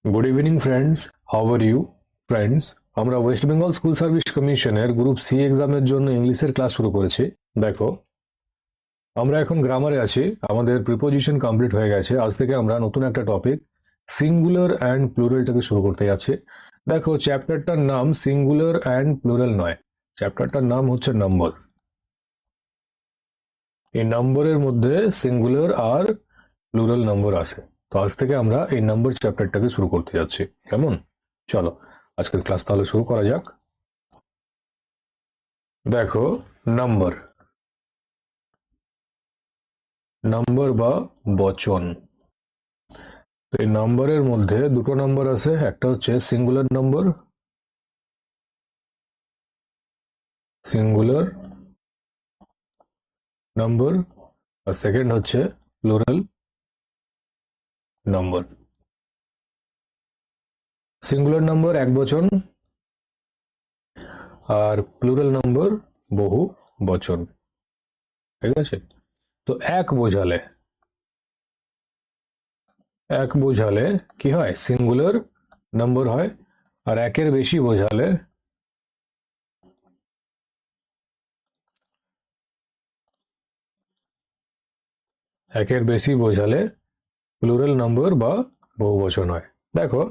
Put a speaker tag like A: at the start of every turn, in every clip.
A: Good evening friends, how are you friends? আমরা West Bengal school service কমিশনের group C এক্সামের জন্য ইংলিশের ক্লাস শুরু করেছি। দেখো, আমরা এখন গ্রামারে আছি, আমাদের প্রিপোজিশন কমপ্লিট হয়ে গেছে। আজ থেকে আমরা নতুন একটা টপিক সিঙ্গুলার অ্যান্ড প্লুরালটাকে শুরু করতে যাচ্ছি। দেখো, চ্যাপ্টারটার নাম সিঙ্গুলার অ্যান্ড প্লুরাল নয়, চ্যাপ্টারটার নাম হচ্ছে নম্বর। এই নম্বরের মধ্যে সিঙ্গুলার আর প্লুরাল নম্বর আছে। তো আজ থেকে আমরা এই নম্বর চ্যাপ্টারটাকে শুরু করতে যাচ্ছি। কেমন? চলো আজকের ক্লাস তাহলে শুরু করা যাক। দেখো, নম্বর নম্বর বা বচন। তো এই নম্বরের মধ্যে দুটো নম্বর আছে, একটা হচ্ছে সিঙ্গুলার নম্বর, সিঙ্গুলার নম্বর, আর সেকেন্ড হচ্ছে প্লুরাল নম্বর। সিঙ্গুলার নম্বর এক বচন আর প্লুরাল নম্বর বহু বচন। ঠিক আছে? তো এক বোঝালে কি হয়? সিঙ্গুলার নম্বর হয়। আর একের বেশি বোঝালে প্লুরাল নম্বর বা বহুবচন হয়। দেখো,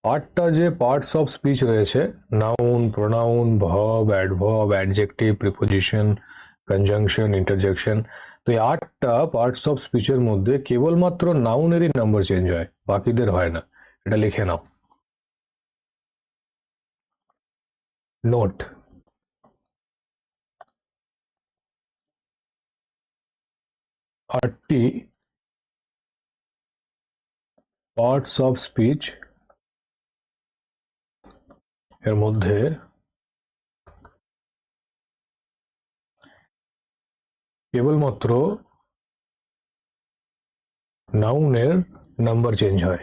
A: আটটা যে পার্টস অফ স্পিচ রয়েছে, noun, pronoun, verb, adverb, adjective, preposition, conjunction, interjection. তো এই আটটা পার্টস অফ স্পিচের মধ্যে কেবলমাত্র নাউনেরই নাম্বার চেঞ্জ হয়, বাকিদের হয় না। এটা লিখে নাও, নোট। আটটি পার্টস অফ স্পিচ এর মধ্যে কেবলমাত্র নাউনের নাম্বার চেঞ্জ হয়,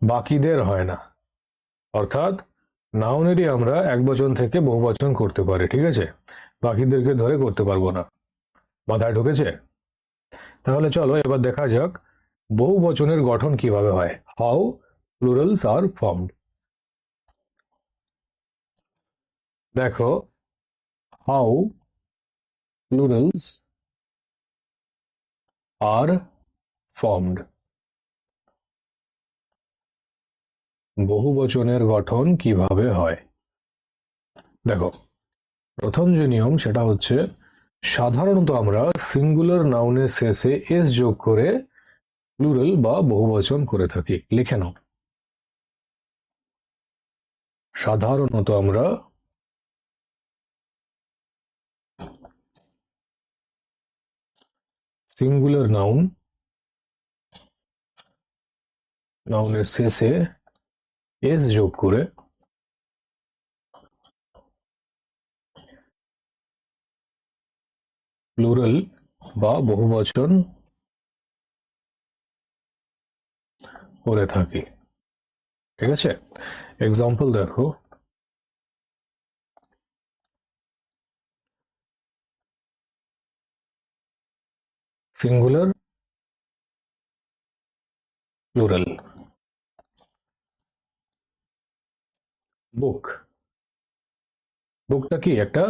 A: বাকিদের হয় না। অর্থাৎ নাউনেরই আমরা এক বচন থেকে বহু বচন করতে পারি, ঠিক আছে? বাকিদেরকে ধরে করতে পারবো না। মাথায় ঢুকেছে? তাহলে চলো এবার দেখা যাক বহু বচনের গঠন কিভাবে হয়। How plurals are formed. দেখো, হাউ প্লুরালস আর ফর্মড, বহু বচনের গঠন কিভাবে হয়। দেখো, প্রথম যে নিয়ম সেটা হচ্ছে, সাধারণত আমরা সিঙ্গুলার নাউনের শেষে এস যোগ করে প্লুরাল বা বহুবচন করে থাকি। লিখে নাও, সাধারণত আমরা সিঙ্গুলার নাউনের শেষে এস যোগ করে প্লুরাল বা বহুবচন করে থাকি। ঠিক আছে? এক্সাম্পল দেখো, সিঙ্গুলার প্লুরাল। বুক, বুকটা কি একটা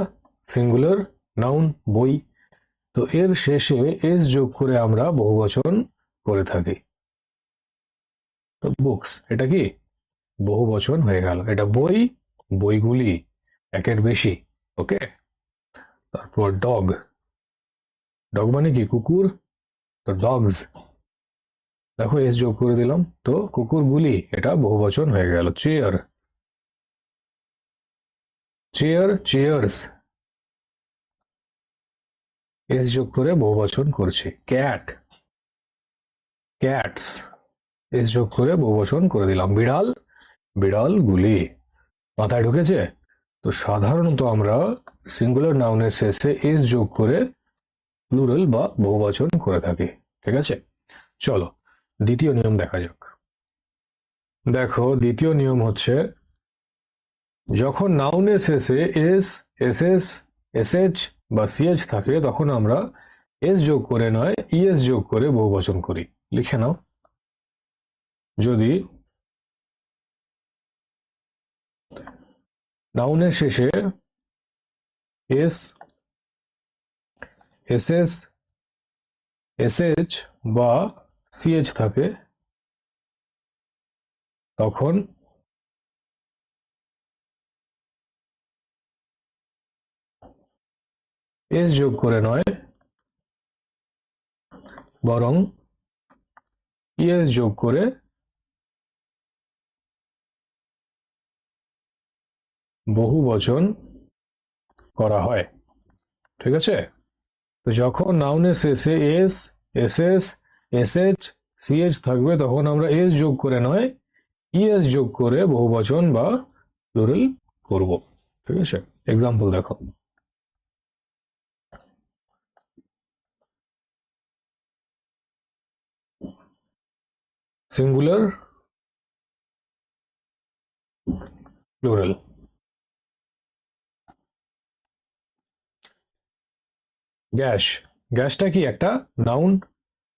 A: সিঙ্গুলার নাউন, বই। তো এর শেষে এস যোগ করে আমরা বহুবচন করে থাকি। তো বুকস এটা কি বহুবচন হয়ে গেল। এটা বই, বইগুলি, একের বেশি। ওকে। তারপর ডগ, ডগ মানে কি কুকুর, তো ডগস। দেখো এস যোগ করে দিলাম, তো কুকুরগুলি, এটা বহুবচন হয়ে গেল। চেয়ার, চেয়ার্স, এস যোগ করে বহুবচন করছি। ক্যাটস, এস যোগ করে বহুবচন করে দিলাম। বিড়াল, বিড়ালগুলি। মাথায় ঢুকেছে? তো সাধারণত আমরা সিঙ্গুলার নাউনের শেষে এস যোগ করে প্লুরাল বা বহুবচন করে থাকি। ঠিক আছে? চলো দ্বিতীয় নিয়ম দেখা যাক। দেখো, দ্বিতীয় নিয়ম হচ্ছে, যখন নাউনের শেষে এস, এসএস, এসএইচ বা সিএইচ থাকে তখন আমরা এস যোগ করে নয় ইএস যোগ করে বহুবচন করি। লিখে নাও, যদি নাউনের শেষে এস, এসএস, এসএইচ বা সিএইচ থাকে তখন এস যোগ করে নয় বরং ইএস যোগ করে বহুবচন করা হয়। ঠিক আছে? তো যখন নাউনের শেষে এস, এসএস, এসএইচ, সিএইচ থাকবে তখন আমরা এস যোগ করে নয় ইএস যোগ করে বহুবচন বা প্লুরাল করব। ঠিক আছে? এক্সাম্পল দেখো, সিঙ্গুলার, প্লুরাল। গ্যাস, গ্যাসটা কি একটা নাউন?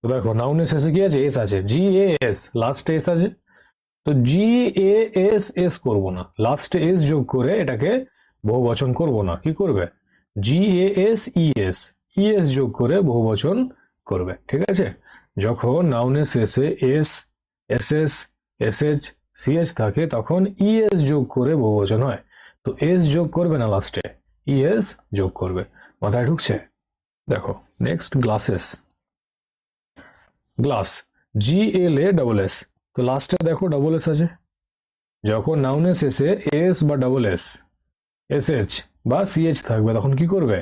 A: তো দেখো নাউনের শেষে কি আছে? এস আছে, জি এ এস, লাস্টে এস আছে। তো জি এ এস এস করবো না, লাস্টে এস যোগ করে এটাকে বহুবচন করব না। কি করবে? G A S E S, E S যোগ করে বহুবচন করবে। ঠিক আছে? যখন নাউনের শেষে এস, এসএস, এসএইচ, সিএইচ থাকে তখন ইএস যোগ করে বহুবচন হয়। তো এস যোগ করবে না, লাস্টে ইএস যোগ করবে। মাথায় ঢুকছে? দেখো next, glasses. Glass, G L A double S, তো লাস্টে দেখো ডবল এস আছে। যখন নাউনের শেষে এস বা ডবল এস, এসএইচ বা সিএইচ থাকবে তখন কি করবে?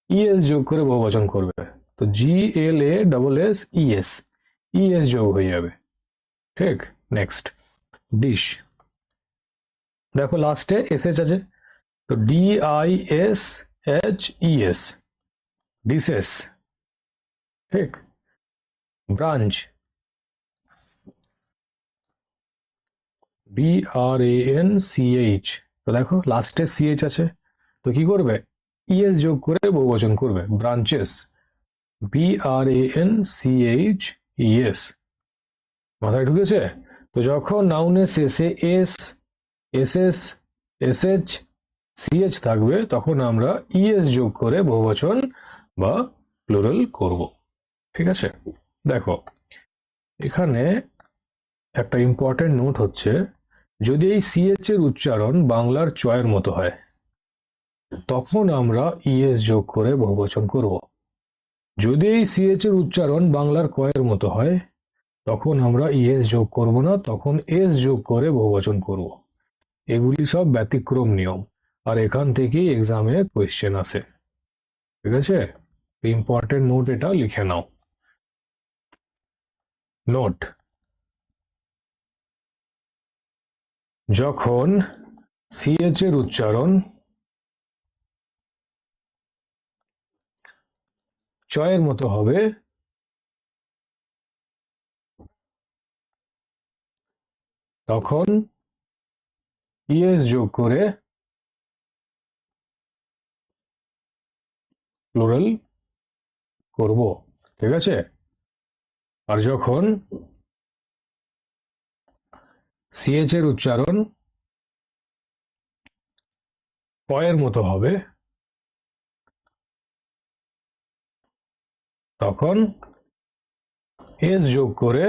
A: ইএস যোগ করে বহুবচন করবে। তো G L A double S E S, E S যোগ হয়ে যাবে। ঠিক? Next, dish. দেখো লাস্টে এসএইচ আছে, তো D I S H E S, dishes. ঠিক? Branch, B R A N C H, তো দেখো লাস্টে সিএইচ আছে, তো কি করবে? ইএস যোগ করে বহুবচন করবে, branches, B R A N C H E S. মাথায় ঢুকেছে? তো যখন নাউনের শেষে এস, এসএস, এসএইচ, সিএইচ থাকবে তখন আমরা ইএস যোগ করে বহুবচন বা প্লুরাল করব। ঠিক আছে? দেখো এখানে একটা ইম্পর্টেন্ট নোট হচ্ছে, যদি এই সিএইচ এর উচ্চারণ বাংলার চয়ের মতো হয় তখন আমরা ইএস যোগ করে বহুবচন করব। যদি এই সিএইচ এর উচ্চারণ বাংলার কয়ের মতো হয় তখন আমরা ইএস যোগ করব না, তখন এস যোগ করে বহুবচন করব। এগুলি সব ব্যতিক্রম নিয়ম, আর এখান থেকেই এক্সামে কোয়েশ্চেন আসে। ঠিক আছে? ইম্পর্টেন্ট নোট এটা লিখে নাও। নোট, যখন সিএইচ এর উচ্চারণ চয়ের মতো হবে তখন ইএস যোগ করে প্লুরাল করব। ঠিক আছে? আর যখন সিএইচ এর উচ্চারণ কয়ের মতো হবে তখন এস যোগ করে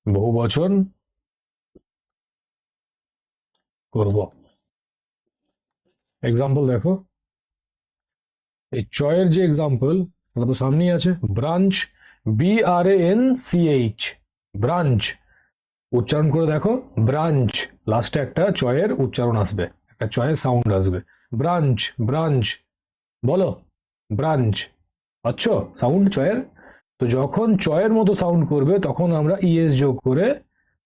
A: বহুবচন করব। এক্সাম্পল দেখো, এই চয়ের যে এক্সাম্পল এটা তো সামনেই আছে, branch, B R A N C H, branch. উচ্চারণ করে দেখো, ব্রাঞ্চ, লাস্টে একটা চয়ের উচ্চারণ আসবে, একটা চয়ের সাউন্ড আসবে, ব্রাঞ্চ, ব্রাঞ্চ। বলো, ব্রাঞ্চ। আচ্ছা, সাউন্ড চয়ের। তো যখন চয়ের মতো সাউন্ড করবে তখন আমরা ইএস যোগ করে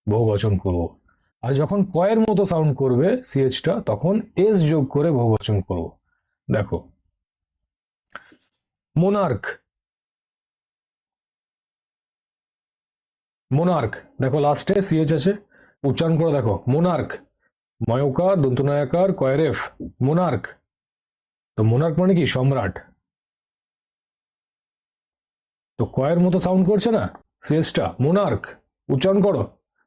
A: বহুবচন করব। আর যখন কয়ের মতো সাউন্ড করবে সিএইচটা তখন এস যোগ করে বহুবচন করব। দেখো, মোনার্ক, মোনার্ক, দেখো লাস্টে সিএইচ আছে, উচ্চারণ করে দেখো, মোনার্ক, ময়কার দন্তনায়াকার কয়ের এফ, মোনার্ক। তো মোনার্ক মানে কি? সম্রাট। তো কয়ের মতো সাউন্ড করছে না সিএসটা? মোনার্ক। উচ্চারণ করো,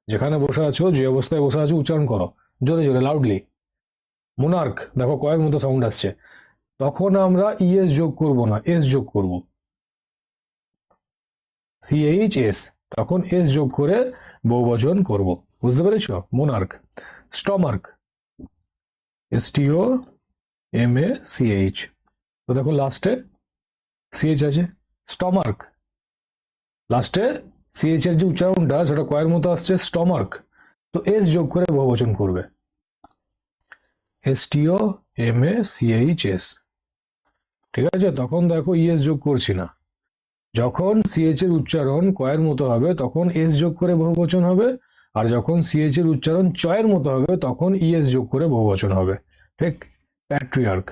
A: যেখানে বসে আছো, যে অবস্থায় বসে আছো, উচ্চারণ করো জোরে জোরে, লাউডলি। মোনার্ক। দেখো কয়ের মতো সাউন্ড আসছে। তখন আমরা ইএস যোগ করব না, এস যোগ করব। CH S. তখন এস যোগ করে বহুবচন করব। বুঝতে পেরেছো? মোনার্ক। স্টমার্ক। STOMACH। তো দেখো লাস্টে সিএইচ আছে। স্টমার্ক। লাস্টে সিএইচ এর যে উচ্চারণটা সেটা কয়ের মতো আসছে, স্টমার্ক। তো এস যোগ করে বহুবচন করবে। STOMACHS। ঠিক আছে? তখন দেখো ইএস যোগ করছি না। যখন সিএইচ এর উচ্চারণ কয়ের মতো হবে তখন এস যোগ করে বহুবচন হবে, আর যখন সিএইচ এর উচ্চারণ চয়ের মতো হবে তখন ইএস যোগ করে বহুবচন হবে। ঠিক? প্যাট্রিয়ার্ক।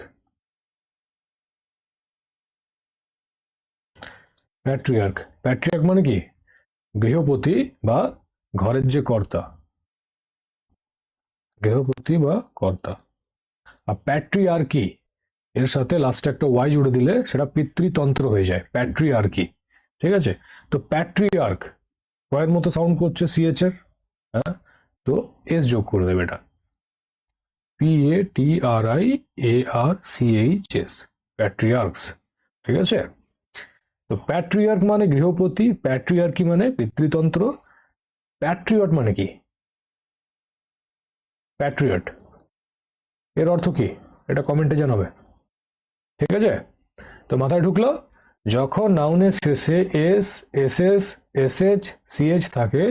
A: প্যাট্রিয়ার্ক। প্যাট্রিয়ার্ক মানে কি? গৃহপতি বা ঘরের যে কর্তা। গৃহপতি বা কর্তা। আর প্যাট্রিয়ার্কি এর সাথে লাস্টে একটা ওয়াই জুড়ে দিলে সেটা পিতৃতন্ত্র হয়ে যায়, প্যাট্রিয়ার্কি। ঠিক আছে? তো প্যাট্রিয়ার্ক কয়ের মতো সাউন্ড করছে সিএইচ এর, হ্যাঁ, তো এস যোগ করে দেবে এটা। PATRIARCHS। প্যাট্রিয়ার্কস। ঠিক আছে? তো প্যাট্রিয়ার্ক মানে গৃহপতি, প্যাট্রিয়ার্কি মানে পিতৃতন্ত্র। প্যাট্রিয়ট মানে কি? প্যাট্রিয়ট এর অর্থ কি? এটা কমেন্টে জানাবে। ঠিক আছে? তো মাথায় ঢুকলো? যখন নাউনের শেষে এস, এসএস, এসএইচ, সিএইচ থাকে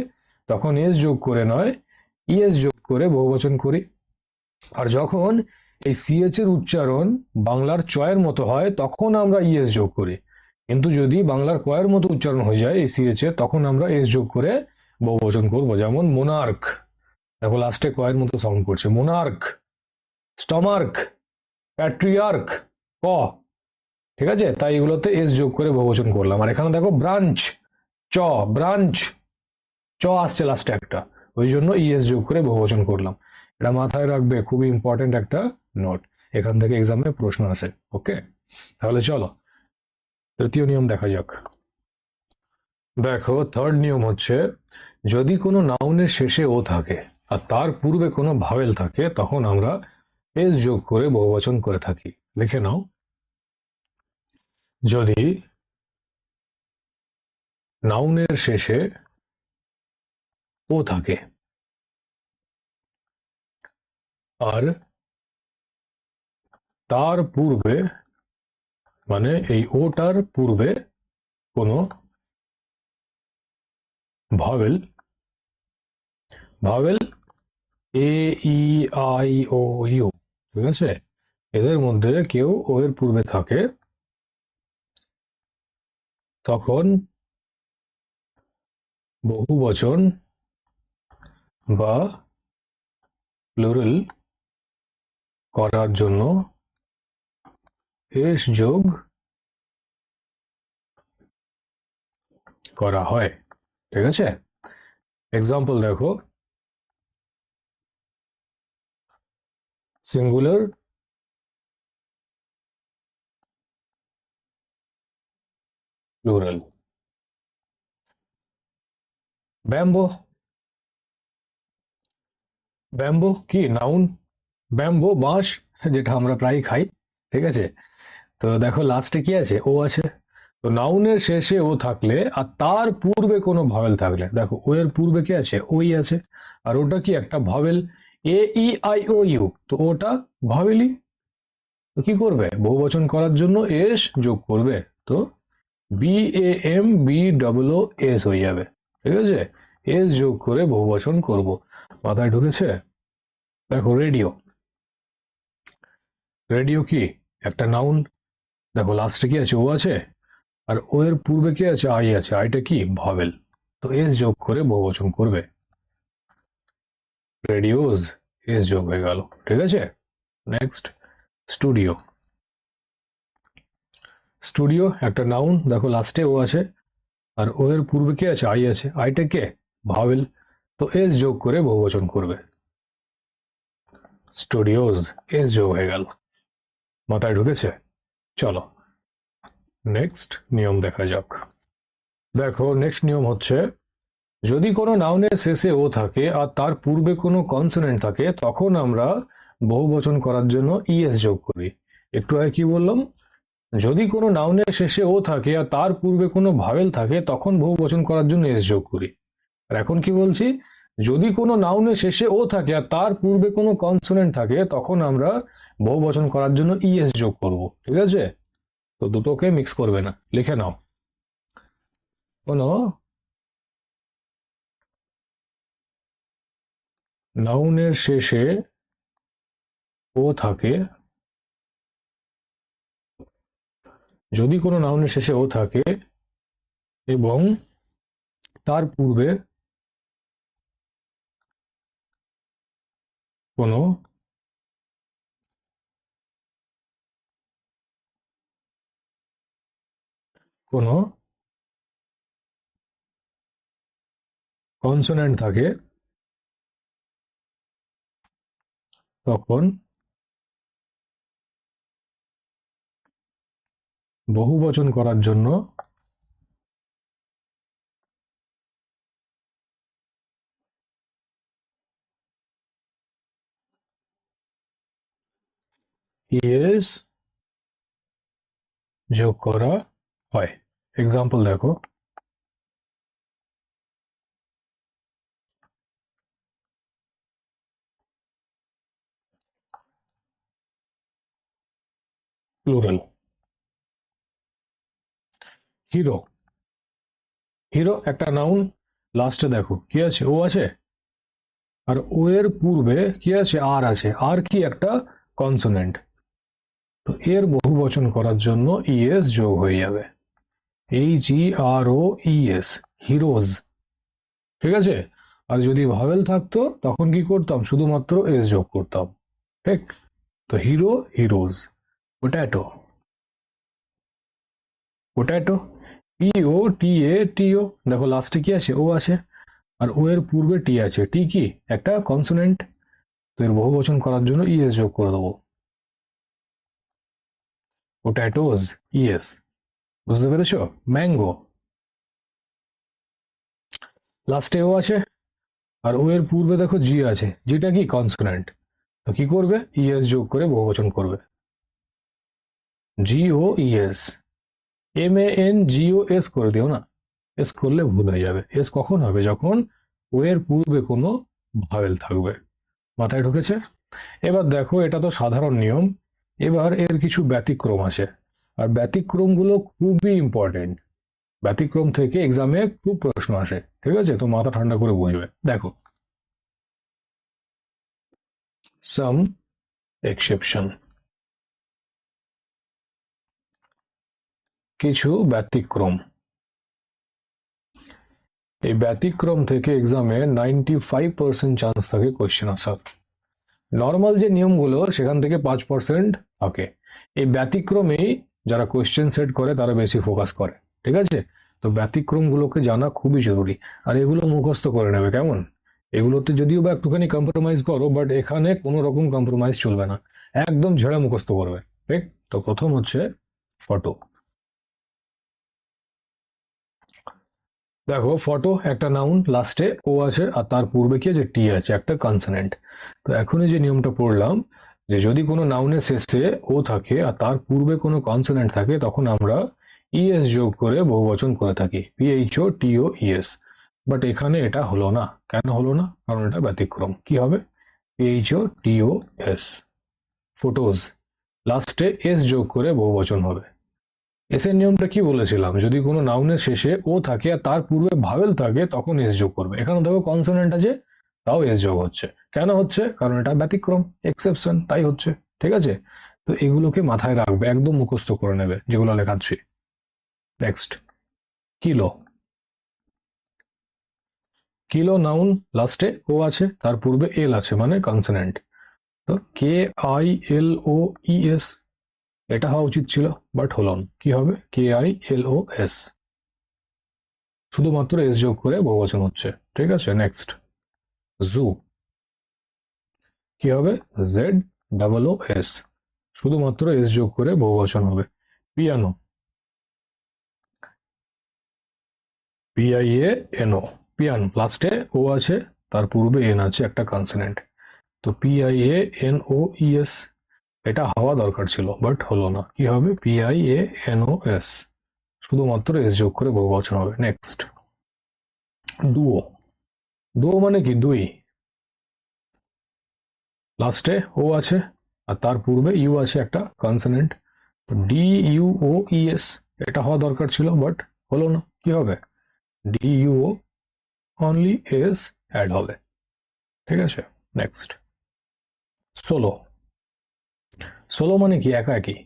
A: তখন এস যোগ করে নয়, ইএস যোগ করে বহুবচন করি। আর যখন এই সিএইচ এর উচ্চারণ বাংলার চয়ের মতো হয় তখন আমরা ইএস যোগ করি। কিন্তু যদি বাংলার কয়ের মতো উচ্চারণ হয়ে যায় এই সিএইচ এর, তখন আমরা এস যোগ করে বহুবচন করব। যেমন মোনার্ক। দেখো লাস্টে কয়ের মতো সাউন্ড করছে, মোনার্ক। স্টমার্ক। প্যাট্রিয়ার্ক। ক। ঠিক আছে? তাই এগুলোতে এস যোগ করে বহুবচন করলাম। আর এখানে দেখো ব্রাঞ্চ, চ, ব্রাঞ্চ, চ আসছে লাস্টে একটা, ওই জন্য ইএস যোগ করে বহুবচন করলাম। এটা মাথায় রাখবে, খুবই ইম্পর্টেন্ট একটা নোট। এখান থেকে এক্সামে প্রশ্ন আসে। ওকে, তাহলে চলো তৃতীয় নিয়ম দেখা যাক। দেখো থার্ড নিয়ম হচ্ছে, যদি কোনো নাউনের শেষে ও থাকে আর তার পূর্বে কোনো ভাওয়েল থাকে তখন আমরা এস যোগ করে বহুবচন করে থাকি। লিখে নাও। যদি নাউনের শেষে ও থাকে আর তার পূর্বে, মানে এই ওটার পূর্বে কোনো ভাওয়েল, ভাওয়েল AEIOU, ঠিক আছে, এদের মধ্যে কেউ ও এর পূর্বে থাকে তখন বহুবচন বা প্লুরাল করার জন্য এস যোগ করা হয়। ঠিক আছে? এক্সাম্পল দেখো, সিঙ্গুলার, প্লুরাল। ব্যাম্বো। ব্যাম্বো কি? নাউন। ব্যাম্বো বাঁশ, যেটা আমরা প্রায় খাই। ঠিক আছে? তো দেখো লাস্টে কি আছে? ও আছে। তো নাউনের শেষে ও থাকলে আর তার পূর্বে কোনো ভাওয়েল থাকলে, দেখো ও এর পূর্বে কি আছে? ওই আছে। আর ওটা কি? একটা ভাওয়েল, AEIOU। তো ওটা ভাওয়েলই। তো কি করবে? বহুবচন করার জন্য এস যোগ করবে। তো BAMBOOS হয়ে যাবে। ঠিক আছে? এস যোগ করে বহুবচন করব। মাথায় ঢুকেছে? দেখো রেডিও। রেডিও কি? একটা নাউন। দেখো লাস্টে কি আছে? ও আছে। আর ও এর পূর্বে কি আছে? আই আছে। আইটা কি? ভাওয়েল। তো এস যোগ করে বহুবচন করবে। রেডিওস, এস যোগ হয়ে গেল। ঠিক আছে? Next, studio. স্টুডিও একটা নাউন। দেখো লাস্টে ও আছে আর ও এর পূর্বে কি আছে? আই আছে। আইটা কে? ভাওয়েল। তো এস যোগ করে বহুবচন করবে। স্টুডিওস, এস যোগ হয়ে গেল। মাথায় ঢুকেছে? চলো নেক্সট নিয়ম দেখা যাক। দেখো নেক্সট নিয়ম হচ্ছে, যদি কোনো নাউনের শেষে ও থাকে আর তার পূর্বে কোনো কনসোনেন্ট থাকে তখন আমরা বহুবচন করার জন্য ইএস যোগ করি। একটু আগে কি বললাম? যদি কোনো নাউনের শেষে ও থাকে আর তার পূর্বে কোনো ভাওয়েল থাকে তখন বহুবচন করার জন্য এস যোগ করি। আর এখন কি বলছি? যদি কোনো নাউনের শেষে ও থাকে আর তার পূর্বে কোনো কনসোনেন্ট থাকে তখন আমরা বহুবচন করার জন্য ইএস যোগ করব। ঠিক আছে? তো দুটোকে মিক্স করবে না, লিখে নাও। কোনো নাউনের শেষে ও থাকে, যদি কোনো নাউনের শেষে ও থাকে এবং তার পূর্বে কোনো কোনো কনসোনেন্ট থাকে তখন বহুবচন করার জন্য ইএস যোগ করা হয়। এক্সাম্পল দেখো, প্লুরাল। হিরো, হিরো একটা নাউন, লাস্টে দেখো কি আছে? ও আছে, আর ও এর পূর্বে কি আছে? আর আছে। আর কি? একটা কনসোনেন্ট। তো এর বহুবচন করার জন্য ইএস যোগ হয়ে যাবে। HEROES, heroes. ঠিক আছে? আর যদি ভাওয়েল থাকতো তখন কি করতাম? শুধুমাত্র এস যোগ করতাম। ঠিক? তো hero, heroes. Potato, potato. POTATO, দেখো লাস্টে কি আছে? ও আছে, আর ও এর পূর্বে টি আছে। টি কি? একটা কনসোনেন্ট। তো এর বহুবচন করার জন্য ইএস যোগ করে দেবো। পোট্যাটোজ, ইএস। বুঝতে পেরেছো? ম্যাঙ্গো, লাস্টে ও আছে আর ও এর পূর্বে দেখো জি আছে। জিটা কি? কনসোনেন্ট। তো কি করবে? ইএস যোগ করে বহুবচন করবে। GOES, MANGOS করে দিও না, এস করলে ভুল হয়ে যাবে। এস কখন হবে? যখন ও এর পূর্বে কোনো ভাওয়েল থাকবে। মাথায় ঢুকেছে? এবার দেখো, এটা তো সাধারণ নিয়ম, এবার এর কিছু ব্যতিক্রম আছে। আর ব্যতিক্রমগুলো খুবই ইম্পর্টেন্ট। ব্যতিক্রম থেকে এক্সামে খুব প্রশ্ন আসে। ঠিক আছে? তো মাথা ঠান্ডা করে বুঝবে। দেখো, সাম এক্সেপশন, কিছু ব্যতিক্রম। এই ব্যতিক্রম থেকে এক্সামে 95% চান্স থাকে কোয়েশ্চেন আসার। নর্মাল যে নিয়মগুলো সেখান থেকে 5% থাকে। এই ব্যতিক্রমেই যারা কোয়েশ্চেন সেট করে তারা বেশি ফোকাস করে। ঠিক আছে? তো ব্যতিক্রমগুলোকে জানা খুবই জরুরি। আর এগুলো মুখস্থ করে নেবে, কেমন? এগুলোতে যদিও বা একটুখানি কম্প্রোমাইজ করো, বাট এখানে কোনো রকম কম্প্রোমাইজ চলবে না, একদম ঝেড়ে মুখস্থ করবে। ঠিক? তো প্রথম হচ্ছে ফটো। দেখো, ফটো একটা নাউন, লাস্টে ও আছে আর তার পূর্বে কি আছে? টি আছে, একটা কনসোনেন্ট। তো এখনই যে নিয়মটা পড়লাম, যে যদি কোনো নাউনের শেষে ও থাকে আর তার পূর্বে কোনো কনসোনেন্ট থাকে তখন আমরা ইএস যোগ করে বহুবচন করে থাকি। PHOTOES। বাট এখানে এটা হলো না। কেন হলো না? কারণ এটা ব্যতিক্রম। কি হবে? PHOTOS, photos. লাস্টে এস যোগ করে বহুবচন হবে। এসের নিয়মটা কি বলেছিলাম? যদি কোনো নাউনের শেষে ও থাকে আর তার পূর্বে ভাওয়েল থাকে তখন এস যোগ করবে। এখানে দেখো কনসোনেন্ট আছে, তাও এস যোগ হচ্ছে। কেন হচ্ছে? কারণ এটা ব্যতিক্রম, এক্সেপশন, তাই হচ্ছে। ঠিক আছে? তো এগুলোকে মাথায় রাখবে, একদম মুখস্থ করে নেবে যেগুলো লেখাচ্ছি। Next, kilo. কিলো নাউন, লাস্টে ও আছে তার পূর্বে এল আছে, মানে কনসোনেন্ট। তো KILOES, এটা হওয়া উচিত ছিল, বাট হলো না। কি হবে? KILOS, শুধুমাত্র এস যোগ করে বহুবচন হচ্ছে। ঠিক আছে? নেক্সট, জু। কি হবে? ZOOS, শুধুমাত্র এস যোগ করে বহুবচন হবে। পিয়ানো, PIANO, পিয়ান, লাস্টে ও আছে, তার পূর্বে এন আছে, একটা কনসোনেন্ট। তো PIANOES, এটা হওয়া দরকার ছিল বাট হলো না, কি হবে? PIANOS, শুধুমাত্র এস যোগ করে বহুবচন হবে। Next, duo. ডুও মানে কি? দুই, লাস্টে ও আছে আর তার পূর্বে ইউ আছে, একটা কনসোনেন্ট। তো DUOES, এটা হওয়া দরকার ছিল বাট হলো না, কি হবে? DUO, অনলি এস অ্যাড হবে। ঠিক আছে, নেক্সট, সোলো। সোলো মানে কি? একা একই,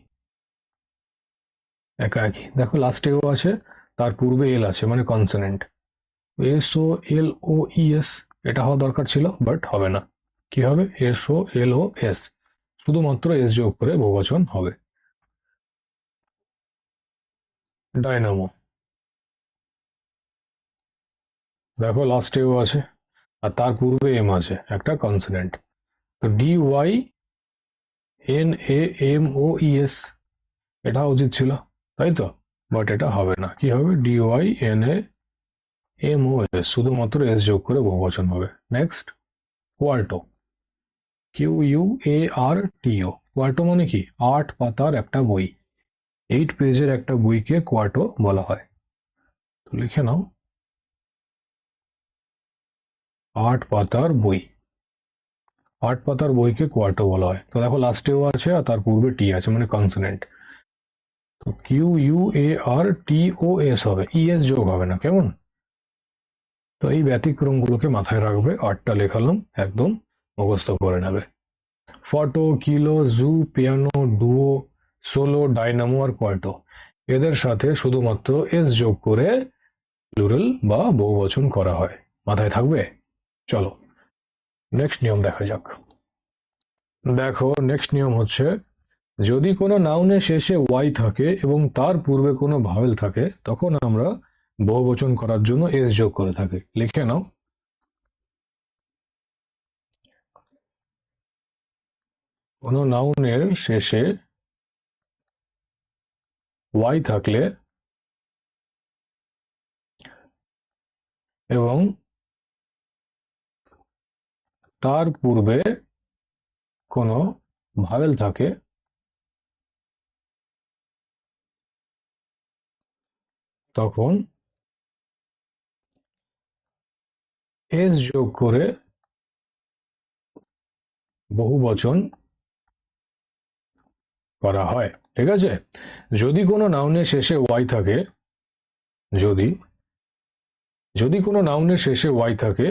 A: একা একই। দেখো লাস্টে ও আছে, তার পূর্বে এল আছে, মানে কনসোনেন্ট। SOLOES, এটা হওয়া দরকার ছিল বাট হবে না, কি হবে? SOLOS, শুধুমাত্র এস যোগ করে বহুবচন হবে। ডায়নামো, দেখো লাস্টে ও আছে আর তার পূর্বে এম আছে, একটা কনসোনেন্ট। তো DYNAMOES, এটা উচিত ছিল, তাই তো? বাট এটা হবে না, কি হবে? DYNAMOS, শুধুমাত্র এস যোগ করে বহুবচন হবে। নেক্সট, কোয়ার্টো। QUARTO, কোয়ার্টো মানে কি? 8 পাতার একটা বই, 8 পেজের একটা বইকে কোয়ার্টো বলা হয়। তো লিখে নাও, 8 পাতার বই, 8 পাতার বইকে কোয়ার্টো বলা হয়। তো দেখো লাস্টেও আছে আর তার পূর্বে টি আছে, মানে কনসোনেন্ট। তো QUARTOS হবে, ES যোগ হবে না, কেমন? তো এই ব্যতিক্রমগুলোকে মাথায় রাখবে, 8টা লেখালাম, একদম মুখস্থ করে নেবে। ফটো, কিলো, জু, পিয়ানো, ডুও, সোলো, ডাইনামো আর কোয়ার্টো, এদের সাথে শুধুমাত্র এস যোগ করে প্লুরাল বা বহুবচন করা হয়। মাথায় থাকবে? চলো নেক্সট নিয়ম দেখা যাক। দেখো নেক্সট নিয়ম হচ্ছে, যদি কোনো নাউনের শেষে ওয়াই থাকে এবং তার পূর্বে কোনো ভাওয়েল থাকে, তখন আমরা বহুবচন করার জন্য এস যোগ করে থাকি। লিখে নাও, কোনো নাউনের শেষে ওয়াই থাকলে এবং তার পূর্বে কোনো ভাওয়েল থাকে, তখন এস যোগ করে বহুবচন করা হয়। ঠিক আছে, যদি কোনো নাউনের শেষে ওয়াই থাকে, যদি যদি কোনো নাউনের শেষে ওয়াই থাকে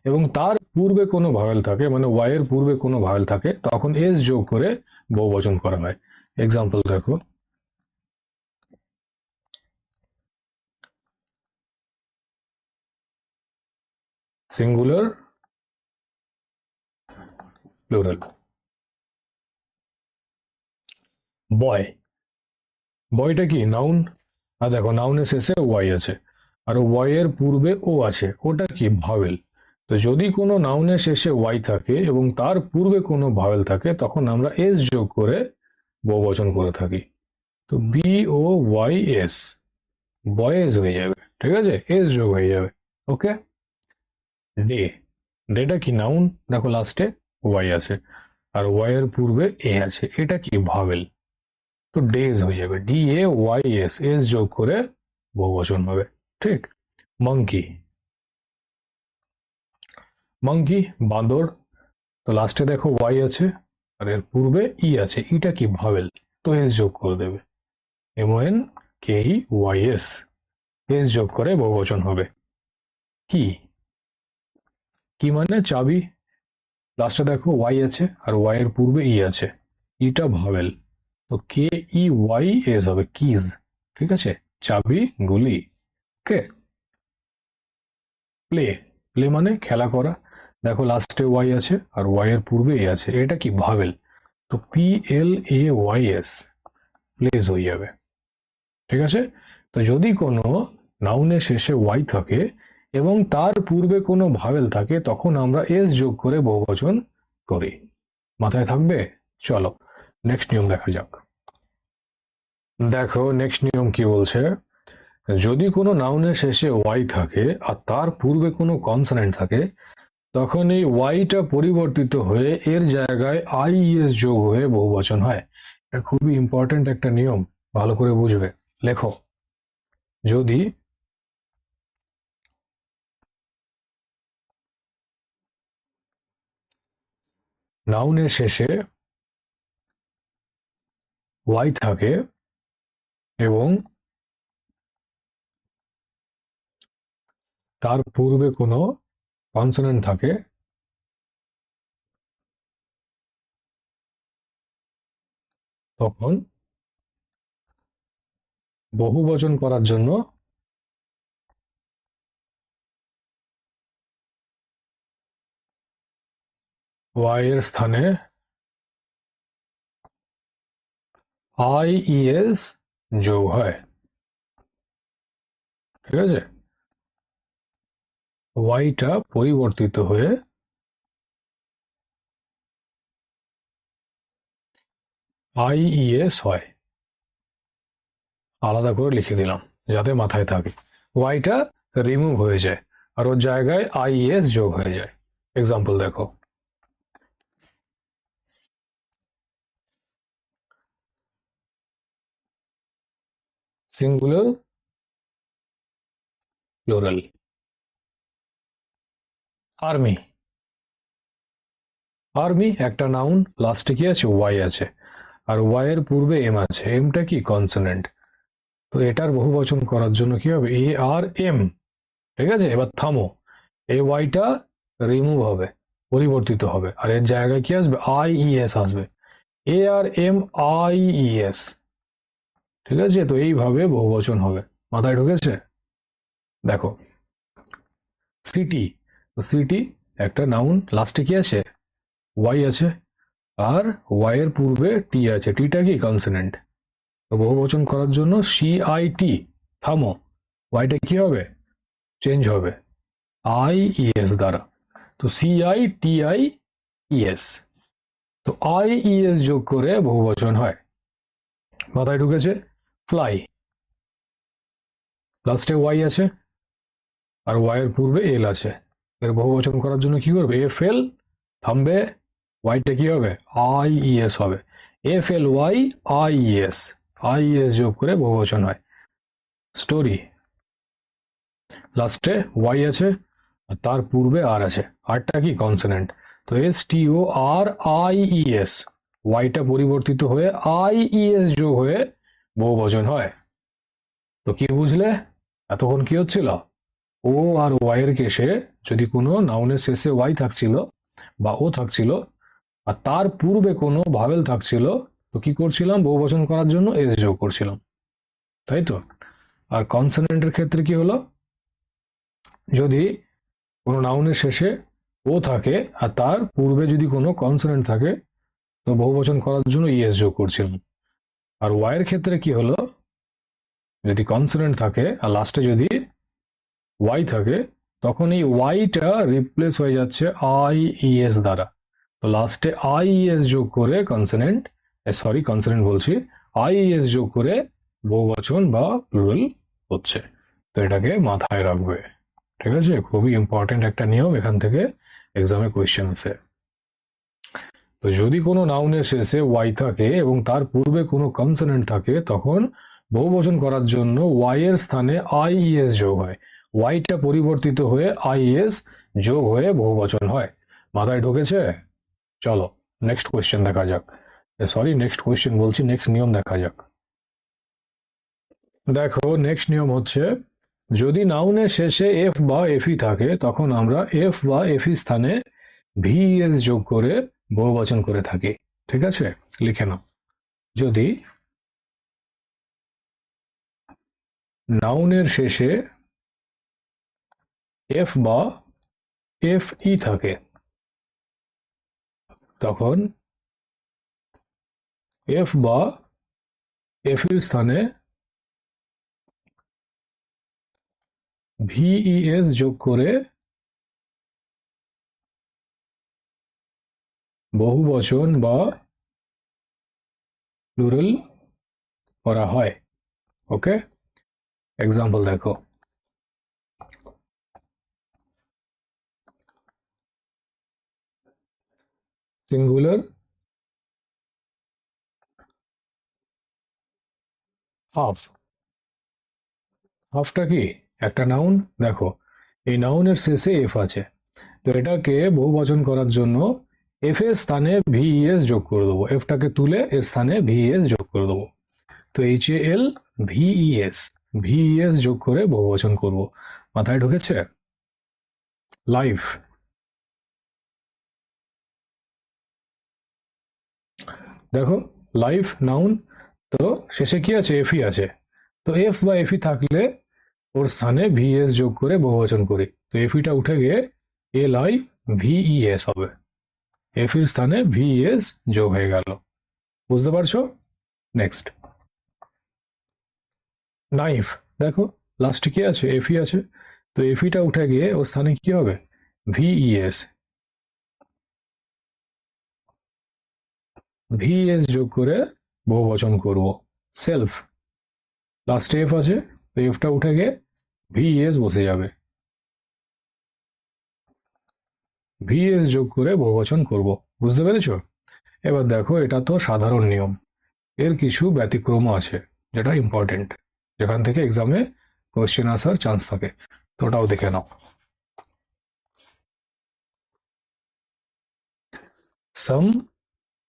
A: এবং তার পূর্বে কোনো ভাওয়েল থাকে, মানে ওয়াই এর পূর্বে কোনো ভাওয়েল থাকে, তখন এস যোগ করে বহুবচন করা হয়। এক্সাম্পল দেখো, সিঙ্গুলার, প্লুরাল। বয়, বয়টা কি? নাউন। আর দেখো নাউনের শেষে ওয়াই আছে আর ওয়াই এর পূর্বে ও আছে, ওটা কি? ভাওয়েল। তো যদি কোনো নাউনের শেষে ওয়াই থাকে এবং তার পূর্বে কোনো ভাওয়েল থাকে, তখন আমরা এস যোগ করে বহুবচন করে থাকি। তো BOYS, বয়েজ হয়ে যাবে। ঠিক আছে, এস যোগ হয়ে যাবে। ওকে। ডে, ডেটা কি? নাউন। দেখো লাস্টে ওয়াই আছে আর ওয়াই এর পূর্বে এ আছে, এটা কি? ভাওয়েল। তো ডেজ হয়ে যাবে, DAYS, এস যোগ করে বহুবচন হবে। ঠিক। মঙ্কি, মঙ্কি বাঁদর। তো লাস্টে দেখো ওয়াই আছে আর এর পূর্বে ই আছে, ইটা কি? ভাওয়েল। তো এস যোগ করে দেবে, MONKEYS, এস যোগ করে বহুবচন হবে। কি, কি মানে? চাবি। লাস্টে দেখো ওয়াই আছে আর ওয়াই এর পূর্বে ই আছে, ইটা ভাওয়েল। তো KEYS হবে, কিজ। ঠিক আছে, চাবি, গুলি। ওকে। প্লে, প্লে মানে খেলা করা। দেখো লাস্টে ওয়াই আছে আর ওয়াই এর পূর্বে এ আছে, এটা কি? ভাওয়েল। তো PLAYS, প্লেজ হয়ে যাবে। ঠিক আছে, তো যদি কোনো নাউনের শেষে ওয়াই থাকে এবং তার পূর্বে কোনো ভাওয়েল থাকে, তখন আমরা এস যোগ করে বহুবচন করি। মাথায় থাকবে? চলো নেক্সট নিয়ম দেখা যাক। দেখো নেক্সট নিয়ম কি বলছে, যদি কোনো নাউনের শেষে ওয়াই থাকে আর তার পূর্বে কোনো কনসোনেন্ট থাকে, তখন এই ওয়াইটা পরিবর্তিত হয়ে এর জায়গায় আইএস যোগ হয়ে বহুবচন হয়। এটা খুবই ইম্পর্টেন্ট একটা নিয়ম, ভালো করে বুঝবে। লেখো, যদি নাউনের শেষে ওয়াই থাকে এবং তার পূর্বে কোনো কনসোনেন্ট থাকে, তখন বহুবচন করার জন্য ওয়াই এর স্থানে আইইএস যোগ হয়। ঠিক আছে, ওয়াইটা পরিবর্তিত হয়ে আইইএস হয়। আলাদা করে লিখে দিলাম যাতে মাথায় থাকে। ওয়াইটা রিমুভ হয়ে যায় আর ওর জায়গায় আইএস যোগ হয়ে যায়। এক্সাম্পল দেখো, সিঙ্গুলার প্লুরাল, আর্মি। আর্মি একটা নাউন, লাস্টে কি আছে, ওয়াই আছে, আর ওয়াই এর পূর্বে এম আছে। এমটা কি, কনসোনেন্ট। তো এটার বহুবচন করার জন্য কি হবে, এ আর এম। ঠিক আছে, এবার থামো, এই ওয়াইটা রিমুভ হবে, পরিবর্তিত হবে, আর এর জায়গায় কি আসবে, আইইএস আসবে। এ আর এম আইইএস। ঠিক আছে, তো এইভাবে বহুবচন হবে। মাথায় ঢুকেছে? দেখো, সিটি, সিটি একটা নাউন, লাস্টে কি আছে, ওয়াই আছে, আর ওয়াই এর পূর্বে টি আছে। টিটা কি, কনসোনেন্ট। তো বহুবচন করার জন্য সিআইটি, থামো, ওয়াইটা কি হবে, চেঞ্জ হবে আইইএস দ্বারা। তো সিআইটিআইইএস, তো আইইএস যোগ করে বহুবচন হয়। মাথায় ঢুকেছে? ফ্লাই, লাস্টে ওয়াই আছে আর ওয়াই এর পূর্বে এল আছে। এর বহুবচন করার জন্য কি করবে, এফ এল, থামবে, ওয়াইটা কি হবে, আইইএস হবে। F L Y I E S, I E S যোগ করে বহুবচন হয়। স্টোরি, লাস্টে ওয়াই আছে আর তার পূর্বে আর আছে। আরটা কি, কনসোনেন্ট। তো এস টি ও আর আইইএস, ওয়াইটা পরিবর্তিত হয়ে আইইএস যোগ হয়ে বহুবচন হয়। তো কি বুঝলে এতক্ষণ কি হচ্ছিল, ও আর ওয়াই এর কেসে যদি কোনো নাউনের শেষে ওয়াই থাকছিল বা ও থাকছিল আর তার পূর্বে কোনো ভাবেল থাকছিল, তো কি করছিলাম, বহুবচন করার জন্য এস যোগ করছিলাম, তাই তো। আর কনসোনেন্টের ক্ষেত্রে কি হলো, যদি কোনো নাউনের শেষে ও থাকে আর তার পূর্বে যদি কোনো কনসোনেন্ট থাকে, তো বহুবচন করার জন্য ইএস যোগ করছিলাম। আর ওয়াই এর ক্ষেত্রে কি হলো, যদি কনসোনেন্ট থাকে আর লাস্টে যদি ওয়াই থাকে, তখন এই ওয়াইটা রিপ্লেস হয়ে যাচ্ছে আইইএস দ্বারা। তো লাস্টে আইইএস যোগ করে কনসোনেন্ট, সরি কনসোনেন্ট বলছি, আইইএস যোগ করে বহুবচন বা প্লুরাল হচ্ছে। তো এটাকে মাথায় রাখবে। ঠিক আছে, খুবই ইম্পর্টেন্ট একটা নিয়ম, এখান থেকে এক্সামে কোয়েশ্চেন আছে। তো যদি কোনো নাউনের শেষে ওয়াই থাকে এবং তার পূর্বে কোনো কনসোনেন্ট থাকে, তখন বহুবচন করার জন্য ওয়াই এর স্থানে আইইএস যোগ হয়। ওয়াইটা পরিবর্তিত হয়ে আইএস যোগ হয়ে বহুবচন হয়। মাথায় ঢুকেছে? চলো নেক্সট কোয়েশ্চেন দেখা যাক। সরি, নেক্সট কোয়েশ্চেন বলছি, নেক্সট নিয়ম দেখা যাক। দেখো নেক্সট নিয়ম হচ্ছে, যদি নাউনের শেষে এফ বা এফই থাকে, তখন আমরা এফ বা এফই স্থানে ভিএস যোগ করে বহুবচন করে থাকি। ঠিক আছে, লিখে নাও। যদি নাউনের শেষে এফ বা এফ ই থাকে, তখন এফ বা এফ এর স্থানে ভিইএস যোগ করে বহুবচন বা প্লুরাল করা হয়। ওকে, এক্সাম্পল দেখো, সিঙ্গুলার হাফ। হাফটা কি? একটা নাউন। দেখো, এই নাউনের শেষে এফ আছে, তো এটাকে বহুবচন করার জন্য এফ এর স্থানে ভিএস যোগ করে দেবো। এফটাকে তুলে এর স্থানে ভিএস যোগ করে দেবো। তো HAL ভিইএস, ভিইএস যোগ করে বহুবচন করব। মাথায় ঢুকেছে? লাইফ। দেখো, লাইফ নাউন, তো শেষে কি আছে? এফই আছে। তো এফ বা এফই থাকলে ওর স্থানে ভিএস যোগ করে বহুবচন করি। তো এফইটা উঠে গিয়ে LIVES হবে। এফ এর স্থানে ভিএস যোগ হয়ে গেল। বুঝতে পারছো? Next, knife. দেখো, লাস্টে কি আছে? এফই আছে। তো এফইটা উঠে গিয়ে ওর স্থানে কি হবে? ভিইএস, ভিএস যোগ করে বহুবচন করব। সেলফ, লাস্টে এফ আছে, তো এফটা উঠে গিয়ে ভিএস বসে যাবে। ভিএস যোগ করে বহুবচন করব। বুঝতে পেরেছো? এবার দেখো, এটা তো সাধারণ নিয়ম, এর কিছু ব্যতিক্রমও আছে যেটা ইম্পর্টেন্ট, যেখান থেকে এক্সামে কোয়েশ্চেন আসার চান্স থাকে। তো ওটাও দেখে নাও। সাম